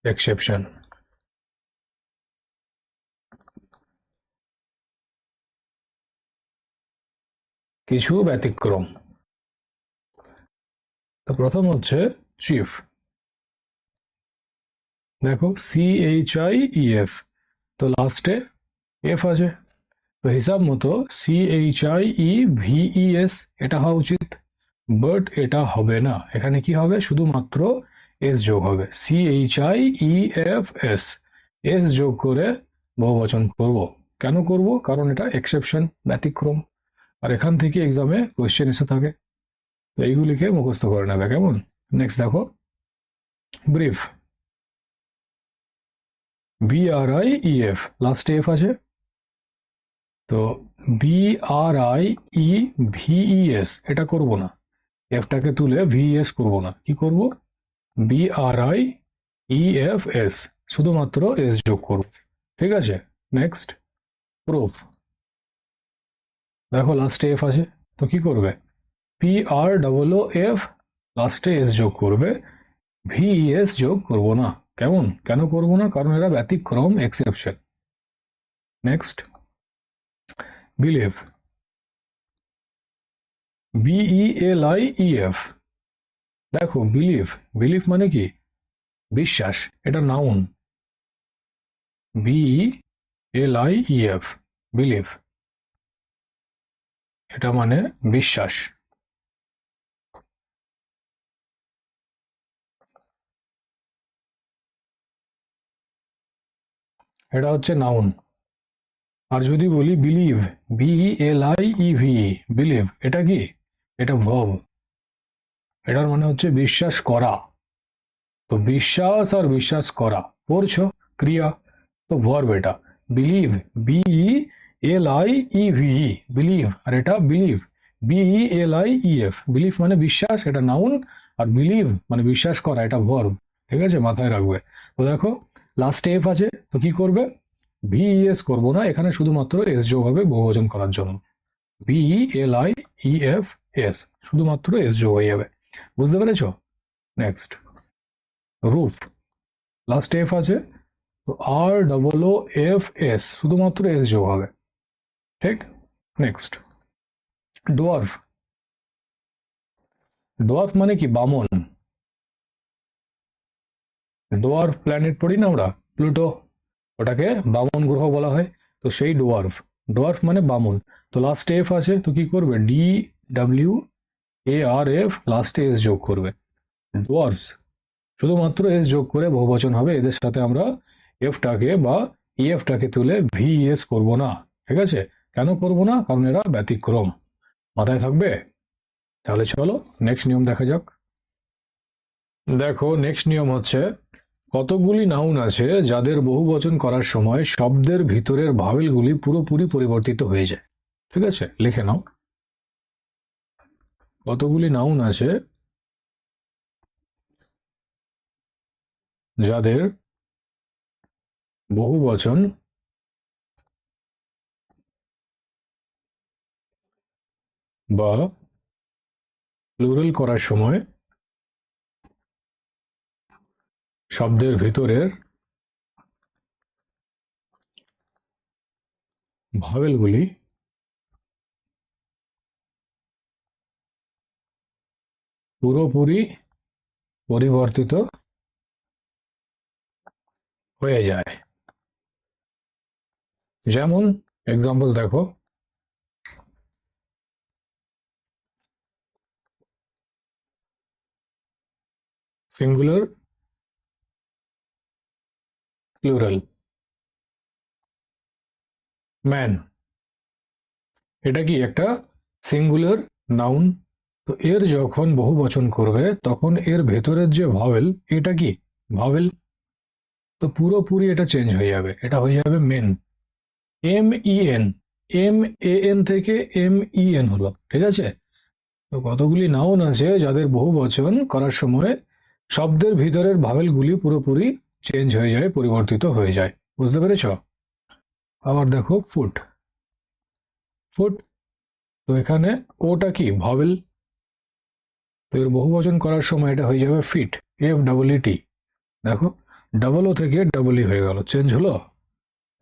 A: এক্সেপশন, কিছু ব্যতিক্রম। তো প্রথম হচ্ছে চিফ। দেখো, CHIEF, তো লাস্টে এফ আছে, তো হিসাব মতো CHIEVES এটা হওয়া উচিত, বাট এটা হবে না। এখানে কি হবে? শুধুমাত্র এস যোগ হবে। CHIEFS, এস যোগ করে বহুবচন করব। কেন করব? কারণ এটা এক্সেপশন, ব্যতিক্রম, আর এখান থেকে এক্সামে কোয়েশ্চেন এসে থাকে। তো এইগুলিকে মুখস্থ করে নেবে, কেমন? নেক্সট দেখো, ব্রিফ। BRIEF, লাস্টে এফ আছে, তো BRIEVES এটা করব না, এফটাকে তুলে ভিএস করব না, কি করব? BRIEFS, শুধুমাত্র এস যোগ করব। ঠিক আছে? Next, proof. দেখো, লাস্টে এফ আছে, তো কি করবে? PROOF, লাস্টে এস যোগ করবে, ভিএস যোগ করব না। কেমন? কেন করব না? কারণ এরা ব্যতিক্রম, এক্সেপশন। Next, believe. BELIEF। দেখো, বিলিভ, বিলিভ মানে কি? বিশ্বাস, এটা নাউন। BELIEF, বিলিভ, এটা মানে বিশ্বাস। এটা হচ্ছে নাউন। আর যদি বলি বিলিভ, BELIEV, বিলিভ, এটা কি? এটা ভার্ব। এটার মানে হচ্ছে বিশ্বাস করা। তো বিশ্বাস আর বিশ্বাস করা, করছো, ক্রিয়া, তো ভার্ব এটা। বিলিভ, BELIEVE, বিলিভ, আর এটা বিলিভ, BELIEF, বিলিভ মানে বিশ্বাস, এটা নাউন, আর বিলিভ মানে বিশ্বাস করা, এটা ভার্ব। ঠিক আছে, মাথায় রাখবে। তো দেখো, লাস্টে এফ আছে, তো কি করবে? ভিএস করবো না, এখানে শুধুমাত্র এস যোগ হবে বহুবচন করার জন্য। BELIEFS, শুধুমাত্র এস যোগ হয়ে যাবে। বুঝতে পেরেছো? Next, roof. লাস্ট এফ আছে, তো ROOFS, শুধুমাত্র এস যোগ হবে। ঠিক? Next, dwarf. ডোয়ার্ফ মানে কি? বামন। ডোয়ার্ফ প্ল্যানেট পড়ি না আমরা, প্লুটো, ওটাকে বামন গ্রহ বলা হয়। তো সেই ডোয়ার্ফ, ডোয়ার্ফ মানে বামন। তো লাস্টে এফ আছে, তো কি করবে? DWARF, লাস্টে এস যোগ করবে। ডোয়ার্ফস, শুধুমাত্র এস যোগ করে বহুবচন হবে। এদের সাথে আমরা এফটাকে বা ইএফটাকে তুলে ভিএস করব না। ঠিক আছে? কেন করব না? কারণ এরা ব্যতিক্রম। মাথায় থাকবে? তাহলে চলো নেক্সট নিয়ম দেখা যাক। দেখো, নেক্সট নিয়ম হচ্ছে কতগুলি নাউন আছে যাদের বহুবচন করার সময় শব্দের ভিতরের ভাওয়েলগুলি পুরোপুরি পরিবর্তিত হয়ে যায়? ঠিক আছে, লিখে নাও। কতগুলি নাউন আছে যাদের বহুবচন বা প্লুরাল করার সময় শব্দের ভিতরের ভাওয়েলগুলি পুরোপুরি পরিবর্তিত হয়ে যায়? যেমন এক্সাম্পল দেখো, সিঙ্গুলার, প্লুরাল। ম্যান, এটা কি একটা সিঙ্গুলার নাউন? তো এর যখন বহুবচন করবে তখন এর ভেতরের যে ভাওয়েল, এটা কি ভাওয়েল? তো পুরোপুরি এটা চেঞ্জ হয়ে যাবে, এটা হয়ে যাবে men. M E N, M A N থেকে এম ই এন হলো, ঠিক আছে? তো কতগুলি নাউন আছে যাদের বহুবচন করার সময় শব্দের ভিতরের ভাওয়েলগুলি পুরোপুরি চেঞ্জ হয়ে যায়, পরিবর্তিত হয়ে যায়। বুঝতে পেরেছ? আবার দেখো ফুট, ফুট, তো এখানে ওটা কি ভাওয়েল, তো এর বহুবচন করার সময় এটা হয়ে যাবে ফিট, এফ ডাবল ই টি। দেখো, ডাবল ও থেকে ডাবল ই হয়ে গেল, চেঞ্জ হলো।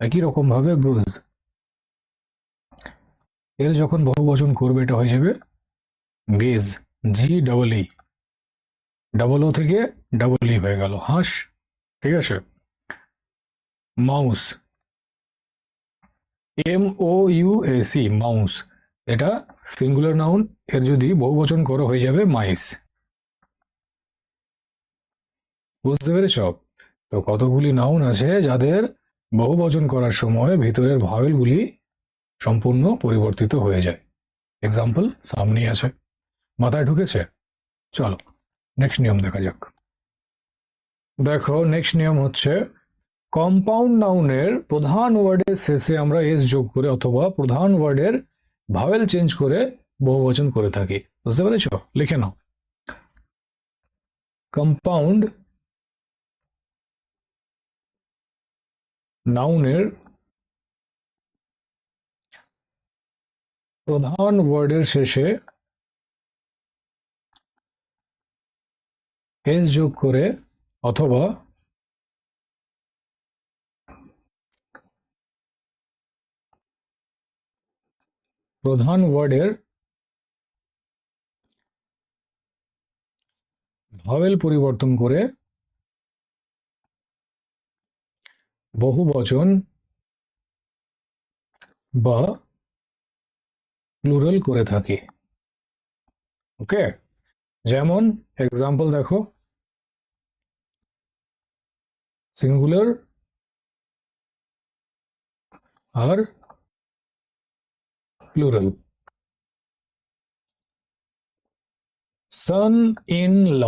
A: একই রকম ভাবে গুজ, এর যখন বহুবচন করবে এটা হয়ে যাবে geese, G double E, double O থেকে ডাবল ই হয়ে গেল হাঁস, ঠিক আছে? Mouse, M O U A C, mouse, এটা সিঙ্গুলার নাউন, এর যদি বহুবচন করো হয়ে যাবে মাইস। বুঝতে পেরেছ? তো কতগুলি নাউন আছে যাদের বহুবচন করার সময় ভিতরের ভাওয়েলগুলি সম্পূর্ণ পরিবর্তিত হয়ে যায়। এক্সাম্পল সামনেই আছে, মাথায় ঢুকেছে? চলো নেক্সট নিয়ম দেখা যাক। দেখো নেক্সট নিয়ম হচ্ছে, কম্পাউন্ড নাউনের প্রধান ওয়ার্ডের শেষে আমরা এস যোগ করে অথবা প্রধান ওয়ার্ডের ভাওয়েল চেঞ্জ করে বহুবচন করে থাকি। বুঝতে পেরেছ? লিখে নাও। কম্পাউন্ড নাউনের প্রধান ওয়ার্ডের শেষে এস যোগ করে অথবা প্রধান ওয়ার্ডের ভাওয়েল পরিবর্তন করে বহুবচন বা প্লুরাল করে থাকি। ওকে, যেমন এক্সাম্পল দেখো, সিঙ্গুলার আর প্লুরাল। সন ইন ল,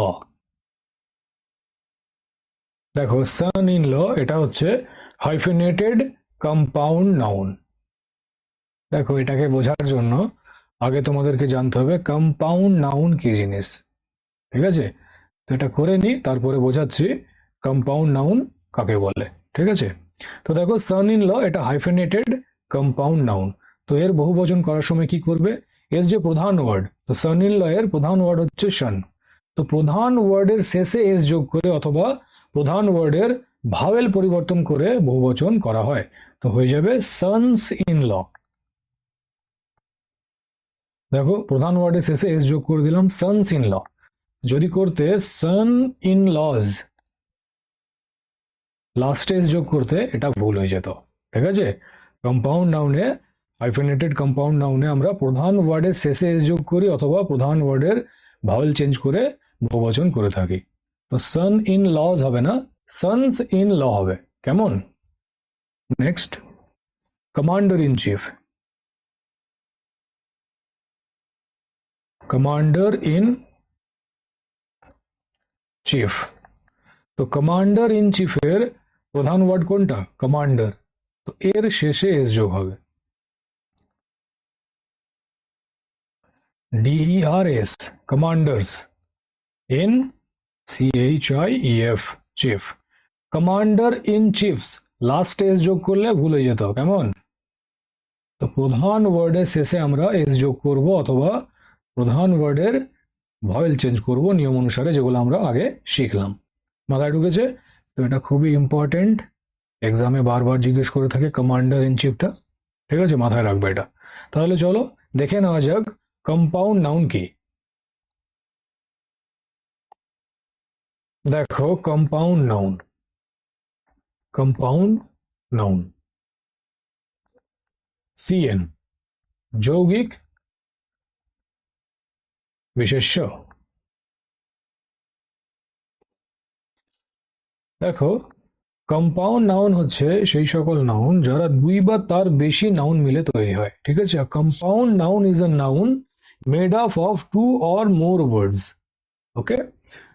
A: দেখো সন ইন ল এটা হচ্ছে হাইফেনেটেড কম্পাউন্ড নাউন। দেখো এটাকে বোঝার জন্য আগে তোমাদেরকে জানতে হবে কম্পাউন্ড নাউন কি জিনিস, ঠিক আছে? তো এটা করে নি, তারপরে বোঝাচ্ছি কম্পাউন্ড নাউন কাকে বলে, ঠিক আছে? তো দেখো সন ইন ল এটা হাইফেনেটেড কম্পাউন্ড নাউন। তো এর বহুবচন করার সময় কি করবে? এর যে প্রধান ওয়ার্ড, তো সন ইন ল এর প্রধান ওয়ার্ড হচ্ছে সন, তো প্রধান ওয়ার্ডের শেষে এস যোগ করে অথবা প্রধান ওয়ার্ডের ভাওয়েল পরিবর্তন করে বহুবচন করা হয়, তো হয়ে যাবে সনস ইন ল। দেখো প্রধান ওয়ার্ডের শেষে এস যোগ করে দিলাম, সনস ইন ল। যদি করতে সন ইন লজ, লাস্টে এস যোগ করতে, এটা ভুল হয়ে যেত, ঠিক আছে? কম্পাউন্ড নাউনে, হাইফেনেটেড কম্পাউন্ড নাউনে আমরা প্রধান ওয়ার্ডের শেষে এস যোগ করি অথবা প্রধান ওয়ার্ডের ভাওয়েল চেঞ্জ করে বহুবচন করে থাকি। তো সন ইন লজ হবে না, সনস ইন ল হবে। কেমন? Next, commander in chief, commander in chief, তো কমান্ডার ইন চিফের প্রধান ওয়ার্ড কোনটা? কমান্ডার। তো এর শেষে এস যোগ হবে। DERS, commanders. NCHIEF, chief. Commander in chiefs, last S যোগ করলে ভুলে যেত, কেমন? তো প্রধান ওয়ার্ডের শেষে আমরা এস যোগ করব অথবা প্রধান ওয়ার্ডের ভয়েল চেঞ্জ করব নিয়ম অনুসারে, যেগুলো আমরা আগে শিখলাম। মাথায় ঢুকেছে? তো এটা খুবই ইম্পর্টেন্ট, এক্সামে বারবার জিজ্ঞেস করে থাকে কমান্ডার ইন চিফটা, ঠিক আছে? মাথায় রাখবে এটা। তাহলে চলো দেখে নেওয়া যাক কম্পাউন্ড নাউন কি। দেখো compound noun, compound noun CN, যৌগিক বিশেষ্য। দেখো কম্পাউন্ড নাউন হচ্ছে সেই সকল নাউন যারা দুই বা তার বেশি নাউন মিলে তৈরি হয়, ঠিক আছে? Compound noun is a noun made up of 2 or more words, ওকে?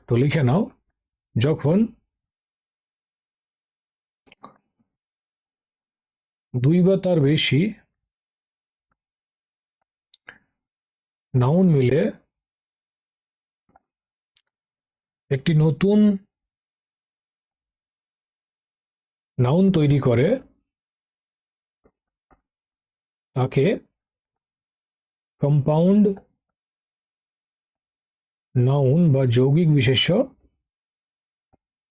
A: তো লিখে নাও, যখন দুই বা তার বেশি নাউন মিলে একটি নতুন নাউন তৈরি করে তাকে কম্পাউন্ড নাউন বা যৌগিক বিশেষ্য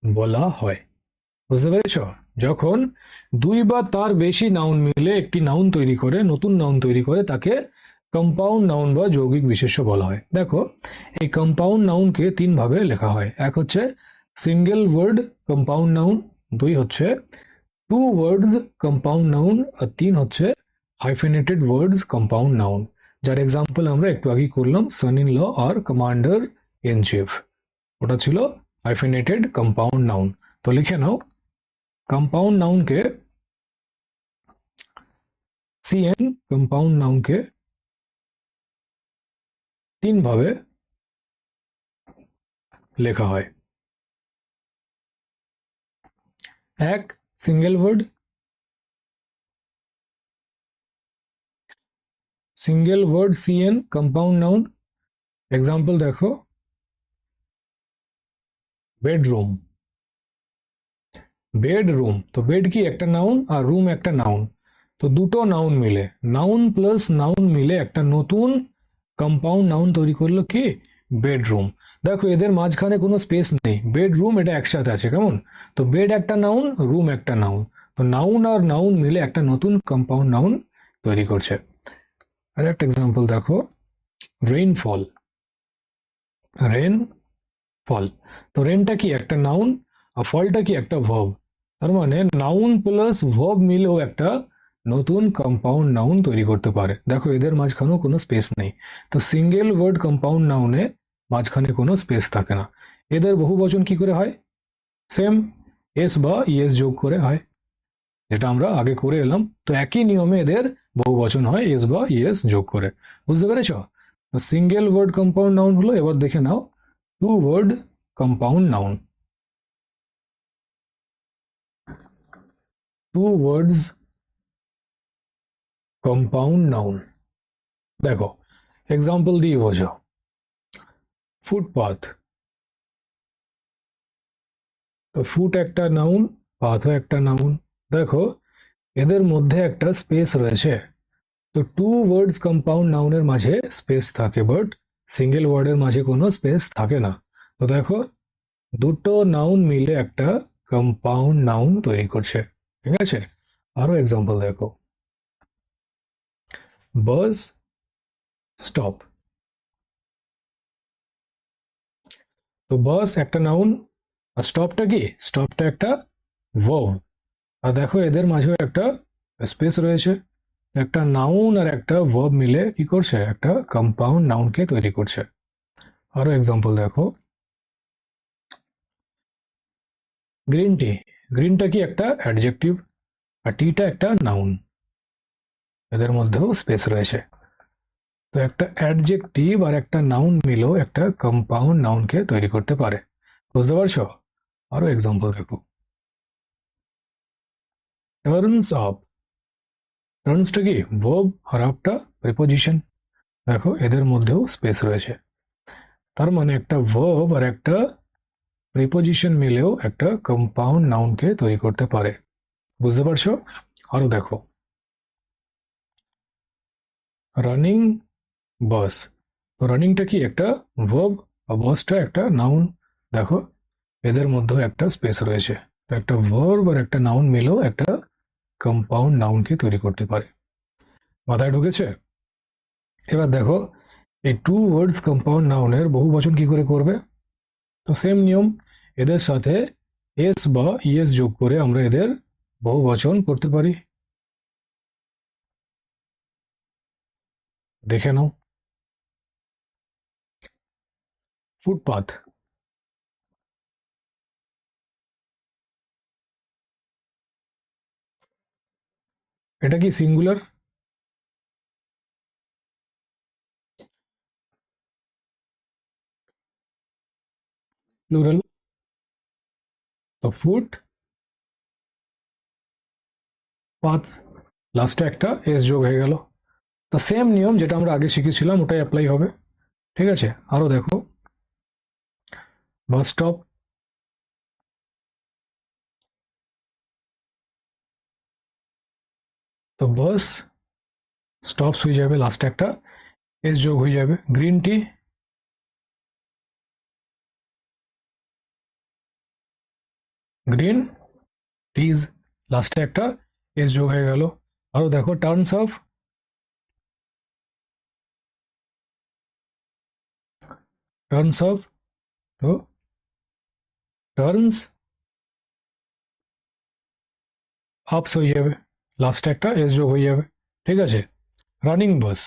A: বলা হয়। বুঝতে পেরেছ? যখন দুই বা তার বেশি নাউন মিলে একটি নাউন তৈরি করে, নতুন নাউন তৈরি করে, তাকে কম্পাউন্ড নাউন বা যৌগিক বিশেষ্য বলা হয়। দেখো এই কম্পাউন্ড নাউনকে তিন ভাবে লেখা হয়। এক হচ্ছে সিঙ্গেল ওয়ার্ড কম্পাউন্ড নাউন, দুই হচ্ছে টু ওয়ার্ডস কম্পাউন্ড নাউন, আর তিন হচ্ছে হাইফেনেটেড ওয়ার্ডস কম্পাউন্ড নাউন, যার এক্সাম্পল আমরা একটু আগে করলাম, সন ইন ল আর কমান্ডার ইন চিফ, ওটা ছিল হাইফেনেটেড কম্পাউন্ড নাউন। তো লিখে নাও, কম্পাউন্ড নাউনকে CN, কম্পাউন্ড নাউনকে তিন ভাবে লেখা হয়। এক, single word, single word CN compound noun. Example দেখো, বেডরুম, বেডরুম। তো বেড কি একটা নাউন আর রুম একটা নাউন, তো দুটো নাউন মিলে, নাউন প্লাস নাউন মিলে একটা নতুন কম্পাউন্ড নাউন তৈরি করলো কি? বেডরুম। দেখো এদের মাঝখানে কোনো স্পেস নেই, বেডরুম এটা একসাথে আছে, কেমন? তো বেড একটা নাউন, রুম একটা নাউন, তো নাউন আর নাউন মিলে একটা নতুন কম্পাউন্ড নাউন তৈরি করছে। আর একটা এক্সাম্পল দেখো, রেইনফল, রেন ফল। তো রেনটা কি একটা নাউন আর ফলটা কি একটা ভার্ব, তার মানে নাউন প্লাস ভার্ব মিলেও একটা নতুন কম্পাউন্ড নাউন তৈরি করতে পারে। দেখো এদের মাঝখানেও কোনো স্পেস নেই, তো সিঙ্গেল ওয়ার্ড কম্পাউন্ড নাউনে মাঝখানে কোনো স্পেস থাকে না। এদের বহুবচন কি করে হয়? সেম, এস বা ইএস যোগ করে হয়, যেটা আমরা আগে করে এলাম। তো একই নিয়মে এদের বহুবচন হয় এস বা ইএস যোগ করে। বুঝতে পেরেছ? সিঙ্গেল ওয়ার্ড কম্পাউন্ড নাউন হলো। এবার দেখে নাও two word compound noun. Two words compound noun, দেখো এক্সাম্পল দিয়ে বোঝো। ফুটপাথ, তো ফুট একটা নাউন, পাথও একটা নাউন। দেখো এদের মধ্যে একটা স্পেস রয়েছে, তো টু ওয়ার্ডস কম্পাউন্ড নাউনের মাঝে স্পেস থাকে, বাট সিঙ্গেল ওয়ার্ডের মাঝে কোনো স্পেস থাকে না। তো দেখো দুটো নাউন মিলে একটা কম্পাউন্ড নাউন তৈরি করছে, ঠিক আছে? আরো এক্সাম্পল দেখো, বাস স্টপ। তো বাস একটা নাউন আর স্টপটা কি? স্টপটা একটা ভার্ব। আর দেখো এদের মাঝেও একটা স্পেস রয়েছে, একটা নাউন আর একটা ভার্ব মিলে কি করছে? একটা কম্পাউন্ড নাউনকে তৈরি করছে। আরো এক্সাম্পল দেখো, গ্রিন টি। গ্রিনটা কি একটা অ্যাডজেক্টিভ আর টিটা একটা নাউন, এদের মধ্যেও স্পেস রয়েছে। তো একটা অ্যাডজেক্টিভ আর একটা নাউন মিলেও একটা কম্পাউন্ড নাউনকে তৈরি করতে পারে। বুঝতে পারছো? আরো এক্সাম্পল দেখো, টার্নস আপ। টার্নসটা কি ভার্ব আর আপটা প্রিপোজিশন। দেখো এদের মধ্যেও স্পেস রয়েছে, তার মানে একটা ভার্ব আর একটা প্রিপোজিশন মিলেও একটা কম্পাউন্ড নাউনকে তৈরি করতে পারে। বুঝতে পারছো? আরো দেখো, রানিং বাস। তো রানিংটা কি একটা ভার্ব আর বাসটা একটা নাউন। দেখো এদের মধ্যেও একটা স্পেস রয়েছে, তো একটা ভার্ব আর একটা নাউন মিলেও একটা কম্পাউন্ড নাউনকে তৈরি করতে পারে। মাথায় ঢুকেছে? এবার দেখো এই টু ওয়ার্ডস কম্পাউন্ড নাউনের বহু বচন কি করে করবে। তো সেম নিয়ম, এদের সাথে এস বা ইএস যোগ করে আমরা এদের বহু বচন করতে পারি। দেখে নাও, ফুটপাথ। এটা কি সিঙ্গুলার? প্লুরাল। তো ফুট পাথ, লাস্টে একটা এস যোগ হয়ে গেল। তো সেম নিয়ম যেটা আমরা আগে শিখেছিলাম ওটাই অ্যাপ্লাই হবে। ঠিক আছে, আরো দেখো, বাস স্টপ। তো বাস স্টপস হয়ে যাবে, লাস্টে একটা এস যোগ হয়ে যাবে। Green tea. গ্রিন টিজ, লাস্টে একটা এস যোগ হয়ে গেল। আরো দেখো, টার্নস অফ। টার্নস অফ, তো টার্নস আপস হয়ে যাবে, লাস্টে একটা এস যোগ হয়ে যাবে। ঠিক আছে, রানিং বাস।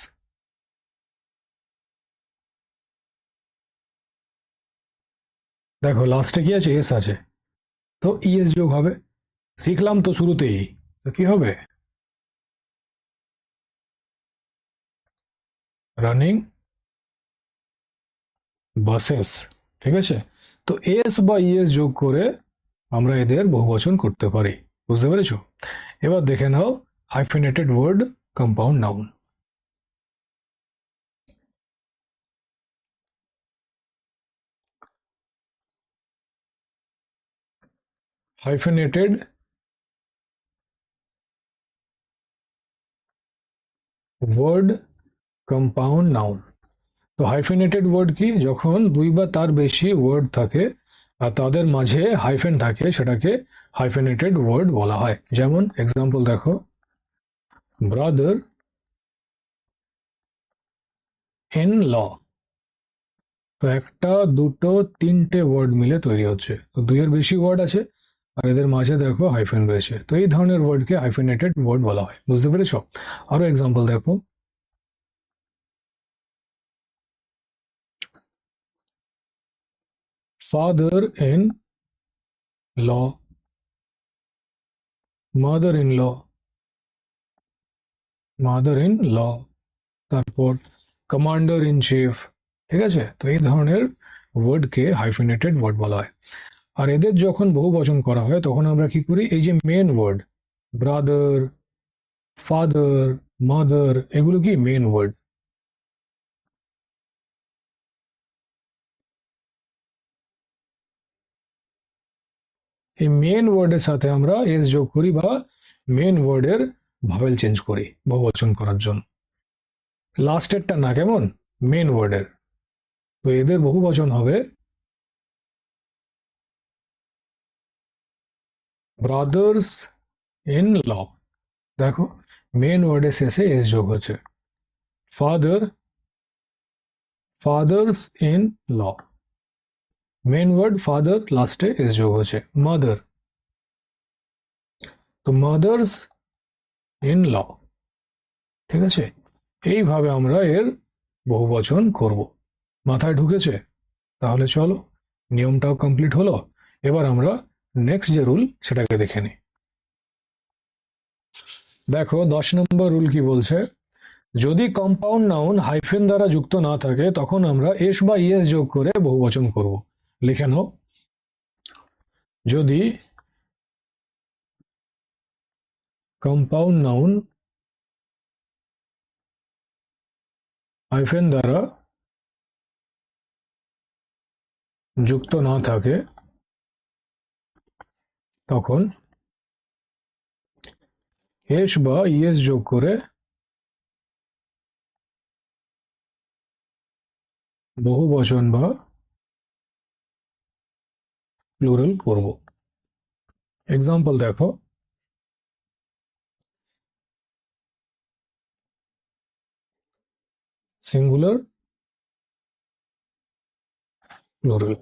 A: দেখো লাস্টে কি আছে, এস আছে, তো ইএস যোগ হবে। শিখলাম তো শুরুতেই, তো কি হবে, রানিং বাসেস। ঠিক আছে, তো এস বা ইএস যোগ করে আমরা এদের বহুবচন করতে পারি। বুঝতে পেরেছো? এবার দেখে নাও hyphenated word compound noun. Hyphenated word compound noun. তো হাইফেনেটেড ওয়ার্ড কি, যখন দুই বা তার বেশি ওয়ার্ড থাকে আর তাদের মাঝে হাইফেন থাকে সেটাকে হাইফেনেটেড ওয়ার্ড বলা হয়। যেমন এক্সাম্পল দেখো, ব্রাদার ইন ল। তো একটা, দুটো, তিনটে ওয়ার্ড মিলে তৈরি হচ্ছে, তো দুইয়ের বেশি ওয়ার্ড আছে আর এদের মাঝে দেখো হাইফেন রয়েছে, তো এই ধরনের ওয়ার্ডকে হাইফেনেটেড ওয়ার্ড বলা হয়। বুঝতে পেরেছো? আরো এক্সাম্পল দেখো, father in law, mother in law, mother in law, তারপর কমান্ডার ইন চিফ। ঠিক আছে, তো এই ধরনের ওয়ার্ডকে হাইফেনেটেড ওয়ার্ড বলা হয়। আর এদের যখন বহু বচন করা হয় তখন আমরা কি করি, এই যে main word brother, father, mother, এগুলো কি মেন ওয়ার্ড। এই মেন ওয়ার্ডের সাথে আমরা এস যোগ করি বা মেন ওয়ার্ডের ভাওয়েল চেঞ্জ করি বহুবচন করার জন্য। লাস্টেরটা না, কেমন, মেন ওয়ার্ডের। তো এদের বহুবচন হবে ব্রাদার্স ইন ল। দেখো মেন ওয়ার্ডের শেষে এস যোগ হচ্ছে। Father, fathers in law, main word father, লাস্টে এস যোগ হচ্ছে। মাদার, তো মাদার্স ইন ল। ঠিক আছে, এইভাবে আমরা এর বহুবচন করব। মাথায় ঢুকেছে? তাহলে চলো, নিয়মটাও কমপ্লিট হলো। এবার আমরা নেক্সট যে রুল সেটাকে দেখে নিই। দেখো 10 নম্বর রুল কি বলছে, যদি কম্পাউন্ড নাউন হাইফেন দ্বারা যুক্ত না থাকে তখন আমরা এস বা ইএস যোগ করে বহুবচন করব। লিখে নাও, যদি কম্পাউন্ড নাউন হাইফেন দ্বারা যুক্ত না থাকে তখন এস বা ইএস যোগ করে বহুবচন বা প্লুরাল করব। এক্সাম্পল দেখো, সিঙ্গুলার প্লুরাল।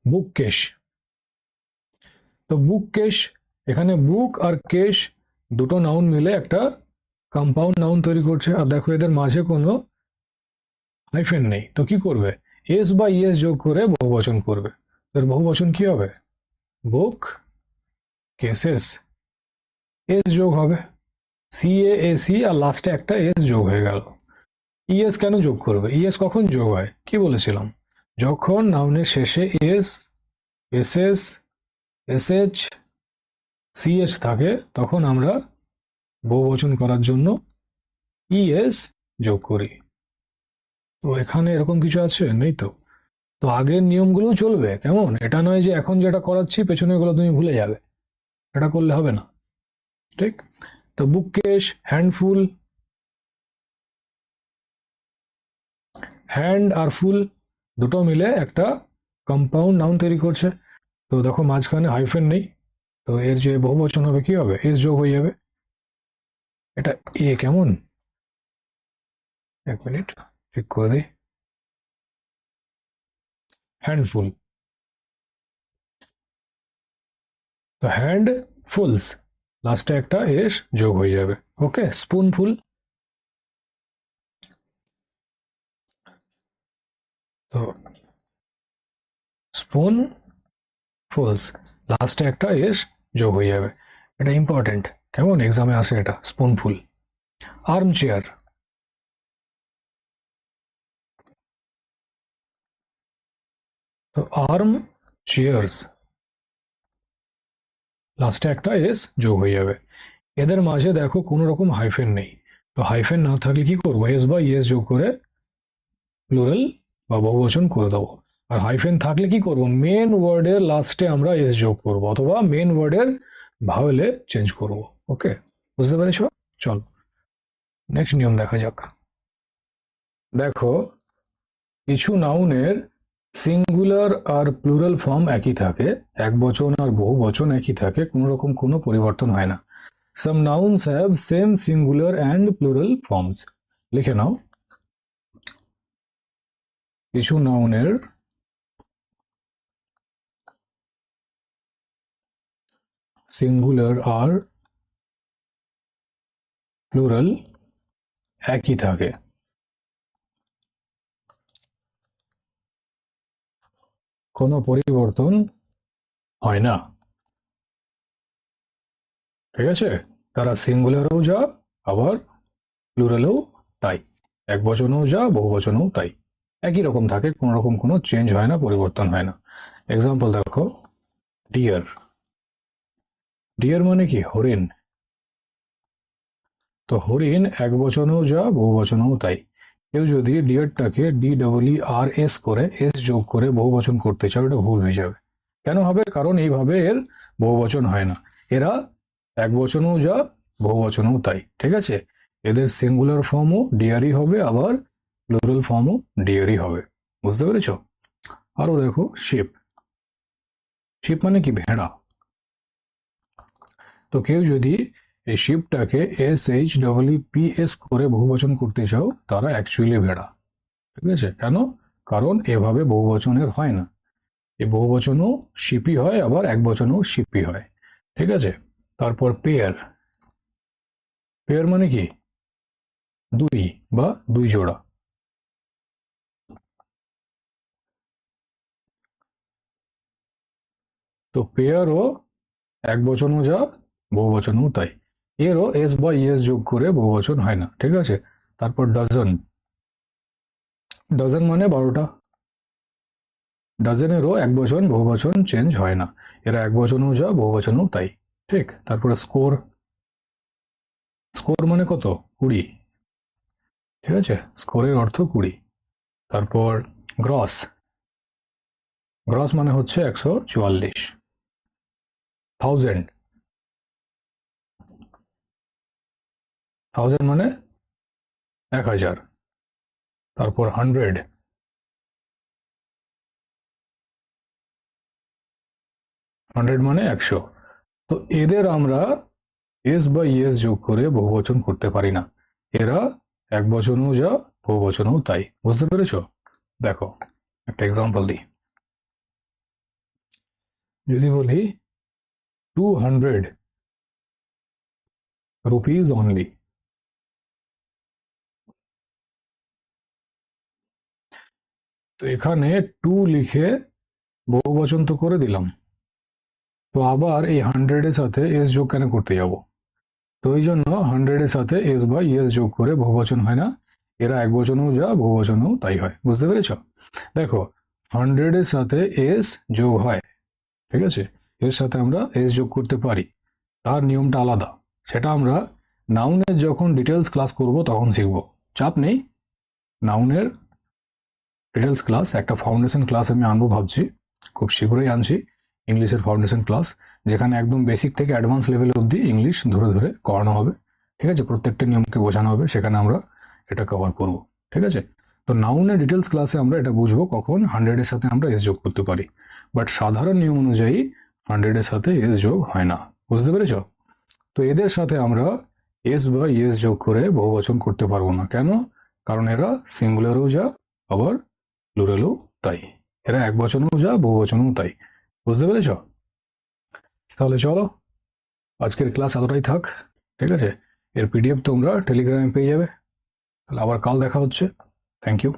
A: বুক কেশ, তো বুক কেশ, এখানে বুক আর কেশ দুটো নাউন মিলে একটা কম্পাউন্ড নাউন তৈরি করছে। আর দেখো এদের মাঝে কোনো হাইফেন নেই, তো কি করবে? এস বা ইএস যোগ করে বহুবচন করবে। এর বহুবচন কি হবে? বুক কেসেস। এস যোগ হবে, সি এ এসি, আর লাস্টে একটা এস যোগ হয়ে গেল। ইএস কেন যোগ করবে? ইএস কখন যোগ হয় কি বলেছিলাম? যখন নাউনের শেষে এস, এসএস, এসএইচ, সিএইচ থাকে তখন আমরা বহুবচন করার জন্য ইএস যোগ করি। তো এখানে এরকম কিছু আছে? নেই তো। তো আগের নিয়মগুলো চলবে, কেমন? এটা নয় যে এখন যেটা করাচ্ছি পেছনে গুলো তুমি ভুলে যাবে, এটা করলে হবে না, ঠিক? তো বুককেশ, হ্যান্ডফুল, হ্যান্ড আর ফুল দুটো মিলে একটা কম্পাউন্ড নাউন তৈরি করছে। তো দেখো মাঝখানে হাইফেন নেই, তো এর যে বহুবচন হবে কি হবে? এস যোগ হয়ে যাবে। এটা এ কেমন? এক মিনিট ঠিক করে দিই। হ্যান্ডফুল, তো হ্যান্ড ফুলস, লাস্টে একটা এস যোগ হয়ে যাবে। ওকে, স্পুনফুল, তো স্পুন ফুলস, লাস্টে একটা এস যোগ হয়ে যাবে। এটা ইম্পর্টেন্ট, কেমন? এক্সামে আসে এটা, স্পুনফুল। আর্ম চেয়ার, তো আর্ম চেয়ার্স, লাস্টে একটা এস যোগ হয়ে যাবে। এদের মাঝে দেখো কোনো রকম হাইফেন নেই, তো হাইফেন না থাকলে কি করবো? এস বা ইএস যোগ করে প্লুরাল বা বহুবচন করে দেবো। আর হাইফেন থাকলে কি করব? মেন ওয়ার্ডের লাস্টে আমরা এস যোগ করব, অথবা মেন ওয়ার্ডের ভাওয়েলে চেঞ্জ করব। ওকে, বুঝতে পেরেছো? চল নেক্সট নিয়ম দেখা যাক। দেখো, কিছু নাউনের সিঙ্গুলার আর প্লুরাল ফর্ম একই থাকে, এক বচন আর বহু বচন একই থাকে, কোনো রকম কোনো পরিবর্তন হয় না। Some nouns have same singular and plural forms. লিখে নাও, কিছু নাউনের সিঙ্গুলার আর প্লুরাল একই থাকে, কোনো পরিবর্তন হয় না। ঠিক আছে, তারা সিঙ্গুলারও যা আবার প্লুরালও তাই, এক বচনও যা বহু বচনও তাই, একই রকম থাকে, কোনো রকম কোনো চেঞ্জ হয় না, পরিবর্তন হয় না। এক্সাম্পল দেখো, ডিয়ার, ডিয়ার মানে কি? হরিণ। তো হরিণ এক বচনও যা বহু বচনও তাই। কেউ যদি ডিয়ারটাকে DEERS করে এস যোগ করে বহু বচন করতে চাও, এটা ভুল হয়ে যাবে। কেন হবে? কারণ এইভাবে এর বহু বচন হয় না, এরা এক বচনও যা বহু বচনও তাই। ঠিক আছে, এদের সিঙ্গুলার ফর্মও ডিয়ারই হবে, আবার প্লুরাল ফর্মও ডিয়ারই হবে। বুঝতে পেরেছো? আরো দেখো, শিপ, শিপ মানে কি? ভেড়া। তো কেউ যদি এই শিপটাকে SHEEPS করে বহুবচন করতে চাও, তারা অ্যাকচুয়ালি ভেড়া। ঠিক আছে, কেন? কারণ এভাবে বহুবচনের হয় না, এই বহুবচনও শিপই হয়, আবার এক বচনও শিপই হয়। ঠিক আছে, তারপর পেয়ার, পেয়ার মানে কি? দুই বা দুই জোড়া। তো পেয়ারও এক বচনও যা বহু বচনও তাই, এরও এস বা ইএস যোগ করে বহু বচন হয় না। ঠিক আছে, তারপর ডজন, ডজন মানে 12টা, ডাজেনেরও একবচন বহুবচন চেঞ্জ হয় না, এরা একবচনও যা বহুবচনও তাই। ঠিক, তারপরে স্কোর, স্কোর মানে কত? 20। ঠিক আছে, স্কোরের অর্থ 20। তারপর গ্রস, গ্রস মানে হচ্ছে 144। থাউজেন্ড, থাউজেন্ড মানে 1000। তারপর হান্ড্রেড, হান্ড্রেড মানে 100। তো এদের আমরা এস বা ইএস যোগ করে বহুবচন করতে পারি না, এরা একবচনও যা বহুবচনও তাই। বুঝতে পেরেছো? দেখো একটা এক্সাম্পল দিই। যদি বলি 200 রুপিজ অনলি, তো এখানে টু লিখে বহুবচন তো করে দিলাম, তো আবার এই 100 এর সাথে এস যোগ কেন করতে যাব? তো এই জন্য 100 এর সাথে এস বা ইএস যোগ করে বহুবচন হয় না, এরা একবচনও যা বহুবচনও তাই হয়। বুঝতে পেরেছো? দেখো 100 এর সাথে এস যোগ হয়, ঠিক আছে, এর সাথে আমরা এস যোগ করতে পারি, তার নিয়মটা আলাদা, সেটা আমরা নাউনের যখন ডিটেলস ক্লাস করব তখন শিখব, চাপ নেই। নাউনের ডিটেলস ক্লাস, একটা ফাউন্ডেশন ক্লাস আমি আনবো ভাবছি, খুব শীঘ্রই আনছি, ইংলিশের ফাউন্ডেশন ক্লাস, যেখানে একদম বেসিক থেকে অ্যাডভান্স লেভেল অবধি ইংলিশ ধরে ধরে করানো হবে। ঠিক আছে, প্রত্যেকটা নিয়মকে বোঝানো হবে, সেখানে আমরা এটা কভার করব। ঠিক আছে, তো নাউনের ডিটেলস ক্লাসে আমরা এটা বুঝবো কখন 100 এর সাথে আমরা এস যোগ করতে পারি, বাট সাধারণ নিয়ম অনুযায়ী 100 এর সাথে এস যোগ হয় না। বুঝতে পেরেছ? তো এদের সাথে আমরা এস বা ইএস যোগ করে বহুবচন করতে পারবো না, কেন? কারণ এরা সিঙ্গুলারও যা আবার প্লুরালও তাই, এরা একবচনও যা বহুবচনও তাই। বুঝতে পেরেছ? তাহলে চলো আজকের ক্লাস এতটাই থাক। ঠিক আছে, এর পিডিএফ তোমরা টেলিগ্রামে পেয়ে যাবে। তাহলে আবার কাল দেখা হচ্ছে। Thank you.